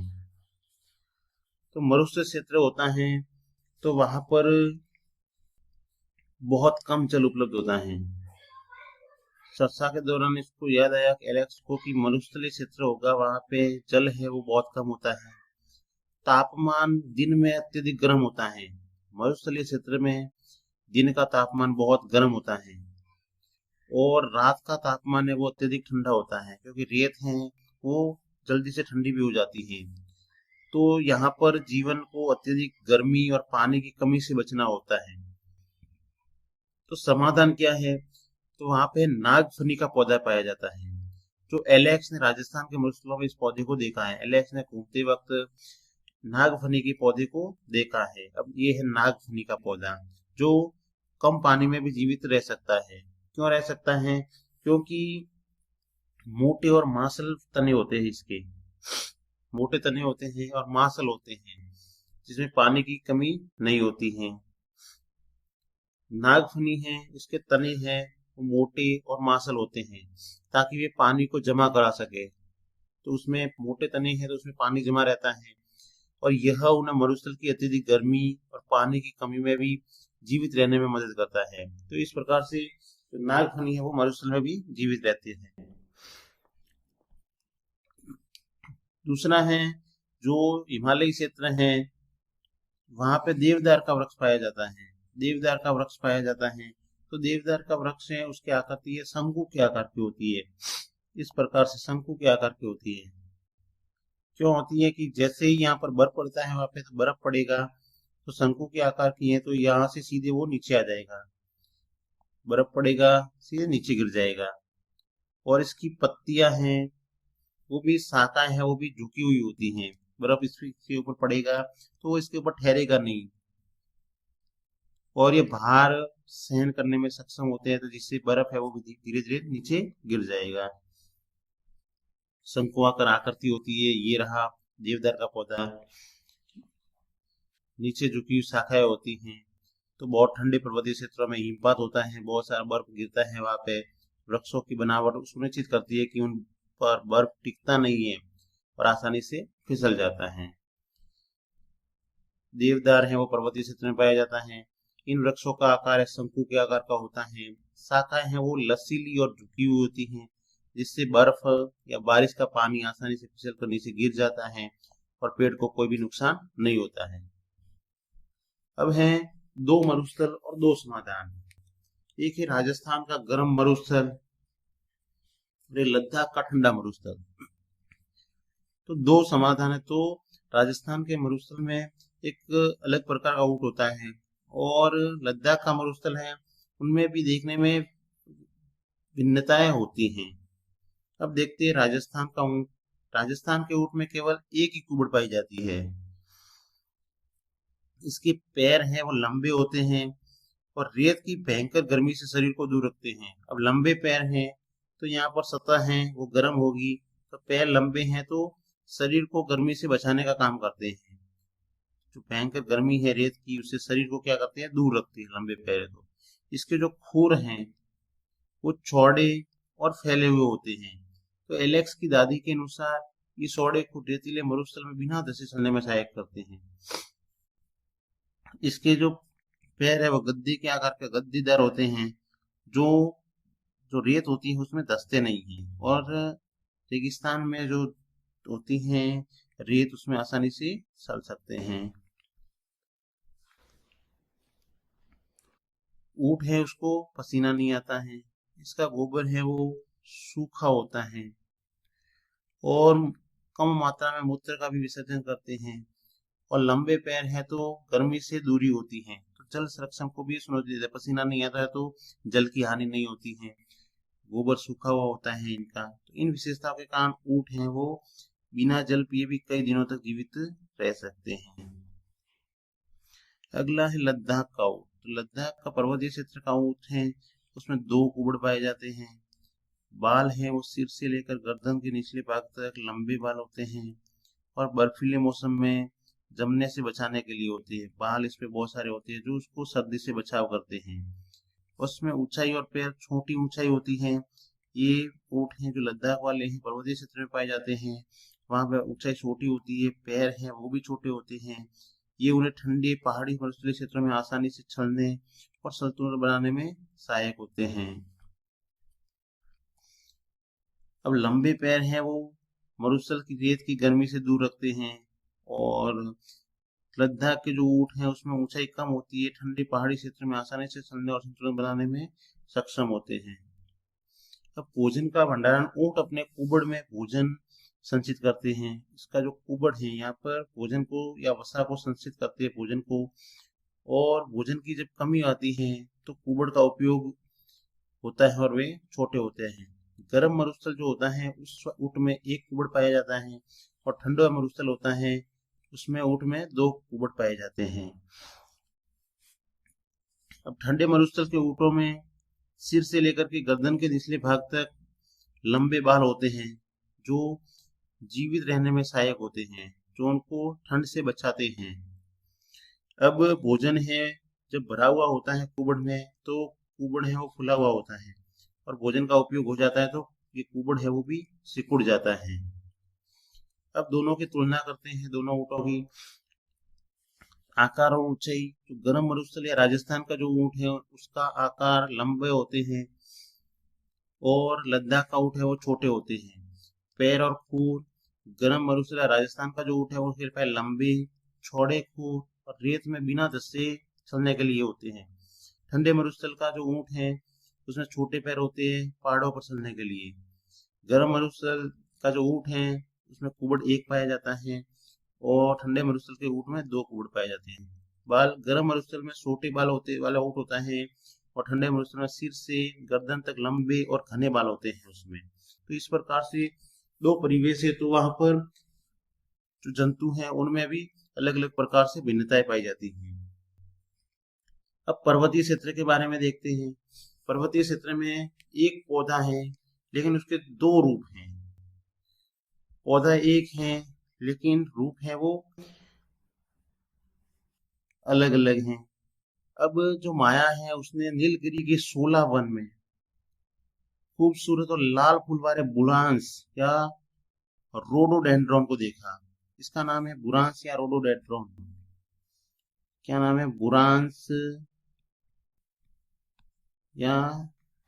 तो मरुस्थल क्षेत्र होता है तो वहां पर बहुत कम जल उपलब्ध होता है। चर्चा के दौरान इसको याद आया कि एलेक्स को कि मरुस्थलीय क्षेत्र होगा, वहां पे जल है वो बहुत कम होता है। तापमान दिन में अत्यधिक गर्म होता है, मरुस्थलीय क्षेत्र में दिन का तापमान बहुत गर्म होता है और रात का तापमान है वो अत्यधिक ठंडा होता है, क्योंकि रेत है वो जल्दी से ठंडी भी हो जाती है। तो यहाँ पर जीवन को अत्यधिक गर्मी और पानी की कमी से बचना होता है। तो समाधान क्या है, तो वहां पे नागफनी का पौधा पाया जाता है। जो एलेक्स ने राजस्थान के मरुस्थलों में इस पौधे को देखा है, एलेक्स ने घूमते वक्त नागफनी के पौधे को देखा है। अब ये है नागफनी का पौधा जो कम पानी में भी जीवित रह सकता है। क्यों रह सकता है, क्योंकि मोटे और मांसल तने होते हैं इसके, मोटे तने होते हैं और मांसल होते हैं जिसमें पानी की कमी नहीं होती है। नागफनी है इसके तने हैं वो मोटे और मांसल होते हैं ताकि वे पानी को जमा करा सके। तो उसमें मोटे तने हैं तो उसमें पानी जमा रहता है और यह उन्हें मरुस्थल की अत्यधिक गर्मी और पानी की कमी में भी जीवित रहने में मदद करता है। तो इस प्रकार से जो नागफनी है वो मरुस्थल में भी जीवित रहते हैं। दूसरा है जो हिमालयी क्षेत्र है वहां पे देवदार का वृक्ष पाया जाता है, देवदार का वृक्ष पाया जाता है। तो देवदार का वृक्ष है उसकी आकृति है शंकु के आकार की होती है, इस प्रकार से शंकु के आकार की होती है। क्यों होती है कि जैसे ही यहाँ पर बर्फ पड़ता है वहां पे तो बर्फ पड़ेगा, तो शंकु के आकार की है तो यहाँ से सीधे वो नीचे आ जाएगा, बर्फ पड़ेगा सीधे नीचे गिर जाएगा। और इसकी पत्तियां हैं वो भी, शाखाएं हैं वो भी झुकी हुई होती हैं, बर्फ इसके ऊपर पड़ेगा तो वो इसके ऊपर ठहरेगा नहीं और ये भार सहन करने में सक्षम होते हैं, तो जिससे बर्फ है वो भी धीरे धीरे नीचे गिर जाएगा। शंकुआकार आकृति होती है। ये रहा देवदार का पौधा, नीचे झुकी हुई शाखाएं होती हैं। तो बहुत ठंडे पर्वतीय क्षेत्रों में हिमपात होता है, बहुत सारा बर्फ गिरता है वहां पे। वृक्षों की बनावट सुनिश्चित करती है कि उन पर बर्फ टिकता नहीं है और आसानी से फिसल जाता है। देवदार है वो पर्वतीय क्षेत्र में पाया जाता है। इन वृक्षों का आकार शंकु के आकार का होता है। शाखाएं हैं वो लसीली और झुकी हुई होती हैं जिससे बर्फ या बारिश का पानी आसानी से फिसल कर नीचे गिर जाता है और पेड़ को कोई भी नुकसान नहीं होता है। अब है दो मरुस्थल और दो समाधान। एक है राजस्थान का गर्म मरुस्थल और लद्दाख का ठंडा मरुस्थल। तो दो समाधान है। तो राजस्थान के मरुस्थल में एक अलग प्रकार का ऊंट होता है और लद्दाख का मरुस्थल है उनमें भी देखने में भिन्नताएं होती हैं। अब देखते हैं राजस्थान का ऊंट। राजस्थान के ऊंट में केवल एक ही कुबड़ पाई जाती है। इसके पैर हैं वो लंबे होते हैं और रेत की भयंकर गर्मी से शरीर को दूर रखते हैं। अब लंबे पैर हैं तो यहाँ पर सतह है वो गर्म होगी, तो पैर लंबे हैं तो शरीर को गर्मी से बचाने का काम करते हैं। जो भयंकर गर्मी है रेत की, उससे शरीर को क्या करते हैं, दूर रखती है लंबे पैर। तो इसके जो खुर हैं वो चौड़े और फैले हुए होते हैं। तो एलेक्स की दादी के अनुसार ये चौड़े खुर रेतीले मरुस्थल में बिना धसे चलने में सहायक करते हैं। इसके जो पैर है वो गद्दे के आकार के गद्दीदार होते हैं, जो जो रेत होती है उसमें धंसते नहीं हैं, और रेगिस्तान में जो होती हैं रेत, उसमें आसानी से चल सकते हैं। ऊंट है उसको पसीना नहीं आता है, इसका गोबर है वो सूखा होता है, और कम मात्रा में मूत्र का भी विसर्जन करते हैं, और लंबे पैर है तो गर्मी से दूरी होती है। तो जल संरक्षण को भी चुनौती देता है, पसीना नहीं आता है तो जल की हानि नहीं होती है, गोबर सूखा हुआ होता है इनका। तो इन विशेषताओं के कारण ऊंट हैं वो बिना जल पिए भी कई दिनों तक जीवित रह सकते हैं। अगला है लद्दाख का ऊंट। तो लद्दाख का पर्वतीय क्षेत्र का ऊंट है, उसमें दो कुबड़ पाए जाते हैं। बाल हैं वो सिर से लेकर गर्दन के निचले भाग तक लंबे बाल होते हैं, और बर्फीले मौसम में जमने से बचाने के लिए होते हैं। बाल इस पे बहुत सारे होते हैं जो उसको सर्दी से बचाव करते हैं। उसमें ऊंचाई और पैर छोटी ऊंचाई होती है। ये ऊंट हैं जो लद्दाख वाले हैं, पर्वतीय क्षेत्र में पाए जाते हैं, वहां पर ऊंचाई छोटी होती है, पैर हैं वो भी छोटे होते हैं। ये उन्हें ठंडे पहाड़ी मरुस्थलीय क्षेत्रों में आसानी से चलने और संतुलन बनाने में सहायक होते हैं। अब लंबे पैर हैं वो मरुस्थल की रेत की गर्मी से दूर रखते हैं, और लद्दाख के जो ऊंट हैं उसमें ऊंचाई कम होती है, ठंडे पहाड़ी क्षेत्र में आसानी से चलने और संतुलन बनाने में सक्षम होते हैं। अब भोजन का भंडारण, ऊंट अपने कुबड़ में भोजन संचित करते हैं। इसका जो कुबड़ है यहाँ पर भोजन को या वसा को संचित करते हैं भोजन को, और भोजन की जब कमी आती है तो कुबड़ का उपयोग होता है, और वे छोटे होते हैं। गर्म मरुस्थल जो होता है उस ऊंट में एक कुबड़ पाया जाता है, और ठंडा मरुस्थल होता है उसमें ऊंट में दो कुबड़ पाए जाते हैं। अब ठंडे मरुस्थल के ऊंटों में सिर से लेकर के गर्दन के निचले भाग तक लंबे बाल होते हैं, जो जीवित रहने में सहायक होते हैं, जो उनको ठंड से बचाते हैं। अब भोजन है जब भरा हुआ होता है कुबड़ में, तो कुबड़ है वो खुला हुआ होता है, और भोजन का उपयोग हो जाता है तो ये कुबड़ है वो भी सिकुड़ जाता है। अब दोनों की तुलना करते हैं, दोनों ऊंटों की आकार और ऊंचाई। जो गर्म मरुस्थल या राजस्थान का जो ऊंट है उसका आकार लंबे होते हैं, और लद्दाख का ऊंट है वो छोटे होते हैं। पैर और खूर, गर्म मरुस्थल या राजस्थान का जो ऊंट है वो फिर पैर लंबे, चौड़े खूर और रेत में बिना धंसे चलने के लिए होते हैं। ठंडे मरुस्थल का जो ऊंट है उसमें छोटे पैर होते हैं पहाड़ों पर चलने के लिए। गर्म मरुस्थल का जो ऊंट है उसमें कुबड़ एक पाया जाता है, और ठंडे मरुस्थल के ऊंट में दो कुबड़ पाए जाते हैं। बाल, गर्म मरुस्थल में छोटे बाल होते वाला ऊंट होता है, और ठंडे मरुस्थल में सिर से गर्दन तक लंबे और घने बाल होते हैं उसमें। तो इस प्रकार से दो परिवेश है, तो वहां पर जो जंतु हैं उनमें भी अलग अलग प्रकार से भिन्नताएं पाई जाती हैं। अब पर्वतीय क्षेत्र के बारे में देखते हैं। पर्वतीय क्षेत्र में एक पौधा है लेकिन उसके दो रूप हैं। पौधा एक है लेकिन रूप है वो अलग अलग हैं। अब जो माया है उसने नीलगिरी के 16 वन में खूबसूरत और लाल फूल वाले बुरांस या रोडोडेंड्रॉन को देखा। इसका नाम है बुरांस या रोडोडेंड्रॉन। क्या नाम है? बुरांस या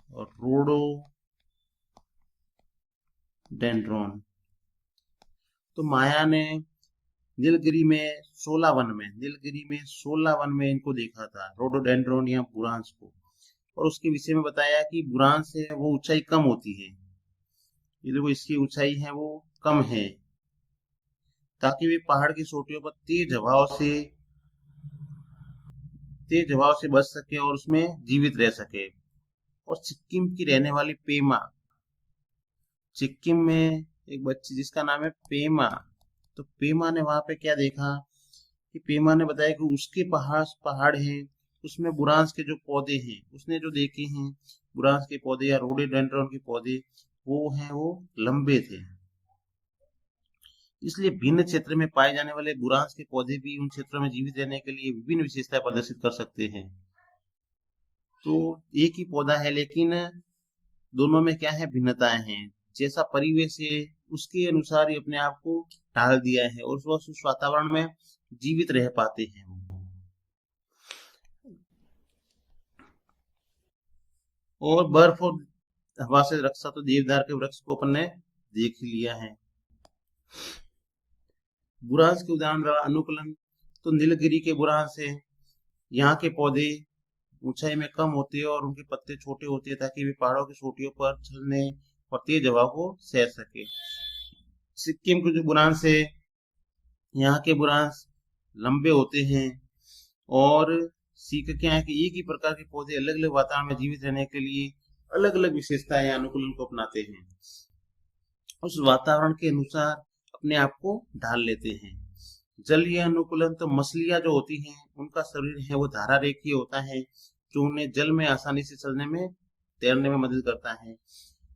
रोडोडेंड्रॉन। तो माया ने नीलगिरी में 16 वन में इनको देखा था, रोडोडेंड्रॉन या बुरांस को, और उसके विषय में बताया कि बुरांस है वो ऊंचाई कम होती है। ये देखो इसकी ऊंचाई है वो कम है, ताकि वे पहाड़ की चोटियों पर तेज हवाओं से बच सके और उसमें जीवित रह सके। और सिक्किम की रहने वाली पेमा, सिक्किम में एक बच्ची जिसका नाम है पेमा, तो पेमा ने वहां पे क्या देखा कि पेमा ने बताया कि उसके पहाड़ हैं उसमें बुरांस के जो पौधे हैं, उसने जो देखे हैं बुरांस के पौधे या रोडोडेंड्रॉन के पौधे, वो हैं वो लंबे थे। इसलिए भिन्न क्षेत्र में पाए जाने वाले बुरांश के पौधे भी उन क्षेत्रों में जीवित रहने के लिए विभिन्न विशेषताएं प्रदर्शित कर सकते हैं। तो एक ही पौधा है लेकिन दोनों में क्या है, भिन्नताएं हैं। जैसा परिवेश है उसके अनुसार ही अपने आप को ढाल दिया है और उस वातावरण में जीवित रह पाते हैं। और बर्फ और हवा से रक्षा तो देवदार के वृक्ष को अपन ने देख ही लिया है। बुरांश के उदाहरण रहा अनुकूलन, तो नीलगिरी के बुरांश है। यहाँ के पौधे ऊंचाई में कम होते हैं और उनके पत्ते छोटे होते हैं ताकि वे पहाड़ों की चोटियों पर चलने और तेज हवा को सह सके। सिक्किम के जो बुरांश है, यहाँ के बुरांश लंबे होते हैं और सीख क्या है कि एक ही प्रकार के पौधे अलग अलग वातावरण में जीवित रहने के लिए अलग अलग विशेषताएं अनुकूलन को अपनाते हैं, उस वातावरण के अनुसार अपने आप को ढाल लेते हैं। जलीय अनुकूलन, तो मछलियां जो होती हैं उनका शरीर है वो धारा रेखीय होता है जो उन्हें जल में आसानी से चलने में तैरने में मदद करता है।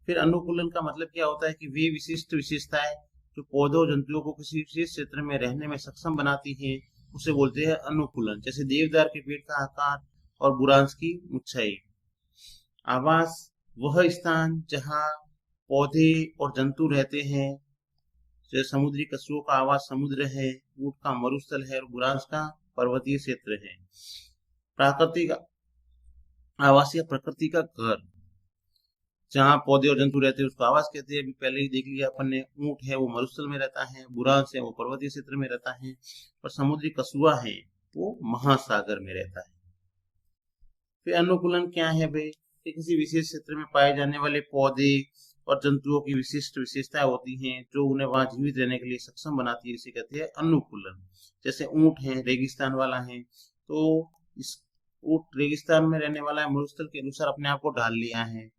फिर अनुकूलन का मतलब क्या होता है कि वे विशिष्ट विशेषताएं जो पौधों और जंतुओं को किसी विशेष क्षेत्र में रहने में सक्षम बनाती है उसे बोलते हैं अनुकूलन। जैसे देवदार के पेड़ का आकार और बुरांश की ऊंचाई। आवास, वह स्थान जहाँ पौधे और जंतु रहते हैं। जैसे समुद्री कछुओं का आवास समुद्र है, ऊंट का मरुस्थल है और बुरांश का पर्वतीय क्षेत्र है। प्राकृतिक आवास या प्रकृति का घर, जहाँ पौधे और जंतु रहते हैं उसको आवास कहते हैं। अभी पहले ही देख लिया अपन ने, ऊंट है वो मरुस्थल में रहता है, बुरांश है वो पर्वतीय क्षेत्र में रहता है और समुद्री कछुआ है वो महासागर में रहता है। फिर अनुकूलन क्या है भाई, किसी विशेष क्षेत्र में पाए जाने वाले पौधे और जंतुओं की विशिष्ट विशेषताएं होती हैं जो उन्हें वहां जीवित रहने के लिए सक्षम बनाती है, इसे कहते हैं अनुकूलन। जैसे ऊंट है रेगिस्तान वाला है, तो इस ऊंट रेगिस्तान में रहने वाला है, मरुस्थल के अनुसार अपने आप को ढाल लिया है।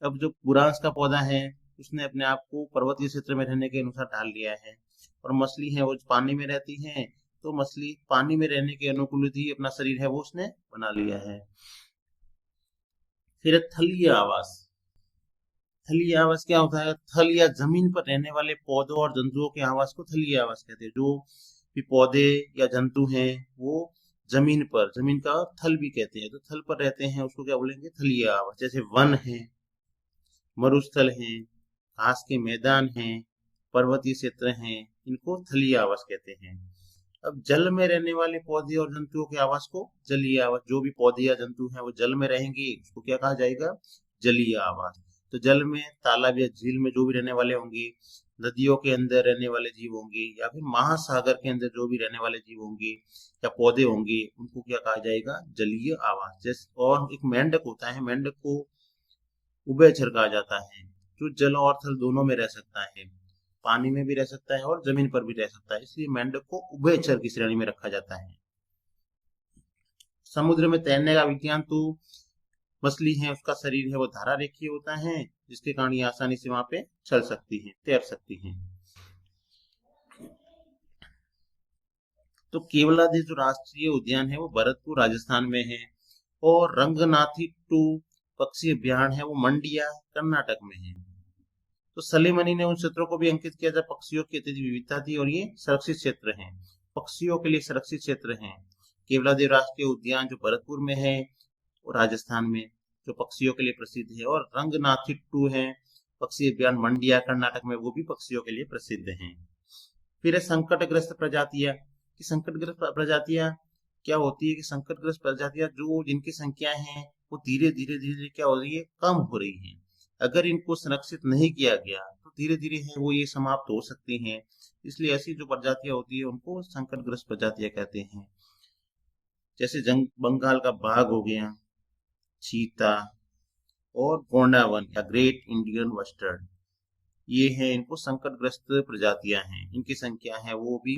अब जो बुरांश का पौधा है उसने अपने आप को पर्वतीय क्षेत्र में रहने के अनुसार ढाल लिया है। और मछली है वो पानी में रहती है, तो मछली पानी में रहने के अनुकूलित ही अपना शरीर है वो उसने बना लिया है। फिर थलीय आवास। थलीय आवास क्या होता है, थल या जमीन पर रहने वाले पौधों और जंतुओं के आवास को थलीय आवास कहते हैं। जो भी पौधे या जंतु हैं वो जमीन पर, जमीन का थल भी कहते हैं, तो थल पर रहते हैं उसको क्या बोलेंगे, थलीय आवास। जैसे वन है, मरुस्थल है, घास के मैदान हैं, पर्वतीय क्षेत्र हैं, इनको थलीय आवास कहते हैं। अब जल में रहने वाले पौधे और जंतुओं के आवास को जलीय आवास। जो भी पौधे या जंतु हैं वो जल में रहेंगे उसको क्या कहा जाएगा, जलीय आवास। तो जल में, तालाब या झील में जो भी रहने वाले होंगे, नदियों के अंदर रहने वाले जीव होंगे या फिर महासागर के अंदर जो भी रहने वाले जीव होंगे या पौधे होंगे उनको क्या कहा जाएगा, जलीय आवास। जैसे और एक मेंढक होता है, मेंढक को उभयचर कहा जाता है, जो जल और थल दोनों में रह सकता है, पानी में भी रह सकता है और जमीन पर भी रह सकता है, इसलिए मेंढक को उभयचर की श्रेणी में रखा जाता है। समुद्र में तैरने का विज्ञान, तो मछली है उसका शरीर है वो धारा रेखीय होता है जिसके कारण ये आसानी से वहां पे चल सकती है, तैर सकती है। तो केवलादेव जो राष्ट्रीय उद्यान है वो भरतपुर राजस्थान में है और रंगनाथी टू पक्षी अभ्यारण्य है वो मंडिया कर्नाटक में है। तो सलीमनी ने उन क्षेत्रों को भी अंकित किया जब पक्षियों की अत्यधिक विविधता थी और ये सुरक्षित क्षेत्र हैं, पक्षियों के लिए सुरक्षित क्षेत्र हैं। केवलादेव राष्ट्रीय उद्यान जो भरतपुर में है और राजस्थान में, जो पक्षियों के लिए प्रसिद्ध है। और रंगनाथी टू है पक्षी अभ्यारण्य मंडिया कर्नाटक में, वो भी पक्षियों के लिए प्रसिद्ध है। फिर है संकटग्रस्त प्रजातियां। कि संकटग्रस्त प्रजातियां क्या होती है कि संकटग्रस्त प्रजातियां जो जिनकी संख्या है वो धीरे धीरे धीरे क्या हो रही है, कम हो रही है। अगर इनको संरक्षित नहीं किया गया तो धीरे धीरे है वो ये समाप्त हो सकती हैं। इसलिए ऐसी जो प्रजातियां होती है उनको संकटग्रस्त प्रजातियां कहते हैं। जैसे बंगाल का बाघ हो गया, चीता और गोंडावन या ग्रेट इंडियन बस्टर्ड, ये है इनको संकटग्रस्त प्रजातियां हैं। इनकी संख्या है वो भी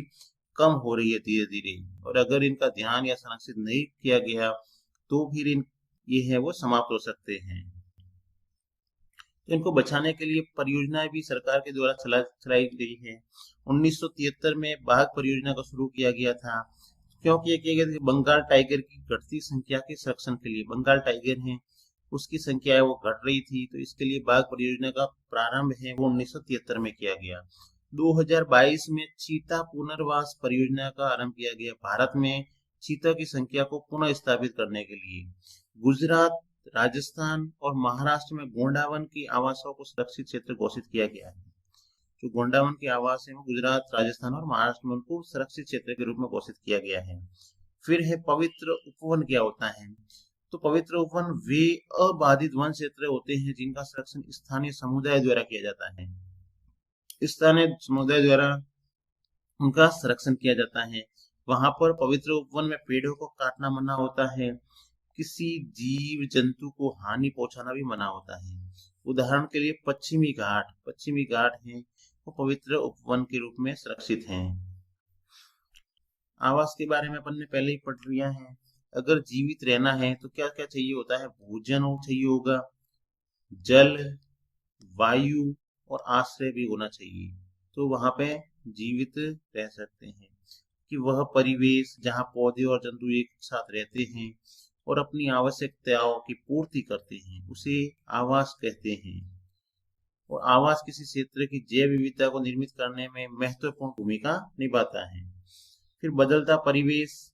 कम हो रही है धीरे धीरे, और अगर इनका ध्यान या संरक्षित नहीं किया गया तो फिर ये है वो समाप्त हो सकते हैं। तो इनको बचाने के लिए परियोजनाएं भी सरकार के द्वारा चलाई गई है। 1973 में बाघ परियोजना को शुरू किया गया था, क्योंकि ये किया गया था बंगाल टाइगर की घटती संख्या के संरक्षण के लिए। बंगाल टाइगर है उसकी संख्या है वो घट रही थी, तो इसके लिए बाघ परियोजना का प्रारंभ है वो 1973 में किया गया। 2022 में चीता पुनर्वास परियोजना का आरंभ किया गया भारत में चीता की संख्या को पुनः स्थापित करने के लिए। गुजरात, राजस्थान और महाराष्ट्र में गोंडावन की आवासों को सुरक्षित क्षेत्र घोषित किया गया है। जो गोंडावन की आवास है वो गुजरात, राजस्थान और महाराष्ट्र में उनको सुरक्षित क्षेत्र के रूप में घोषित किया गया है। फिर है पवित्र उपवन क्या होता है? तो पवित्र उपवन वे अबाधित वन क्षेत्र होते हैं जिनका संरक्षण स्थानीय समुदाय द्वारा किया जाता है। स्थानीय समुदाय द्वारा उनका संरक्षण किया जाता है। वहां पर पवित्र उपवन में पेड़ों को काटना मना होता है, किसी जीव जंतु को हानि पहुंचाना भी मना होता है। उदाहरण के लिए पश्चिमी घाट हैं वो पवित्र उपवन के रूप में सुरक्षित हैं। आवास के बारे में अपन ने पहले ही पढ़ लिया है। अगर जीवित रहना है तो क्या क्या चाहिए होता है? भोजन चाहिए होगा, जल, वायु और आश्रय भी होना चाहिए, तो वहां पे जीवित रह सकते हैं। कि वह परिवेश जहाँ पौधे और जंतु एक साथ रहते हैं और अपनी आवश्यकताओं की पूर्ति करते हैं उसे आवास कहते हैं। और आवास किसी क्षेत्र की जैव विविधता को निर्मित करने में महत्वपूर्ण भूमिका निभाता है। फिर बदलता परिवेश,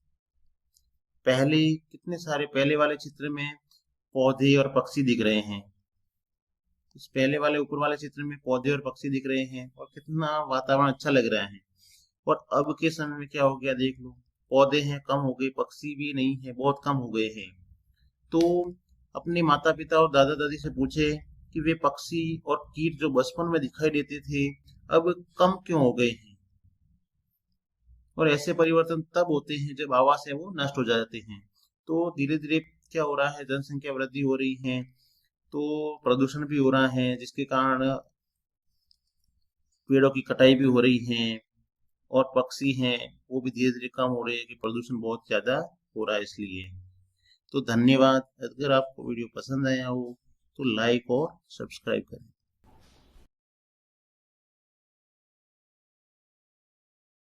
पहले वाले चित्र में पौधे और पक्षी दिख रहे हैं। इस पहले वाले ऊपर वाले चित्र में पौधे और पक्षी दिख रहे हैं और कितना वातावरण अच्छा लग रहा है। और अब के समय में क्या हो गया देख लो, पौधे हैं कम हो गए, पक्षी भी नहीं है, बहुत कम हो गए हैं। तो अपने माता पिता और दादा दादी से पूछे कि वे पक्षी और कीट जो बचपन में दिखाई देते थे अब कम क्यों हो गए हैं। और ऐसे परिवर्तन तब होते हैं जब आवास है वो नष्ट हो जाते हैं। तो धीरे धीरे क्या हो रहा है, जनसंख्या वृद्धि हो रही है, तो प्रदूषण भी हो रहा है जिसके कारण पेड़ों की कटाई भी हो रही है और पक्षी हैं वो भी धीरे धीरे कम हो रहे हैं कि प्रदूषण बहुत ज्यादा हो रहा है इसलिए। तो धन्यवाद। अगर आपको वीडियो पसंद आया हो तो लाइक और सब्सक्राइब करें।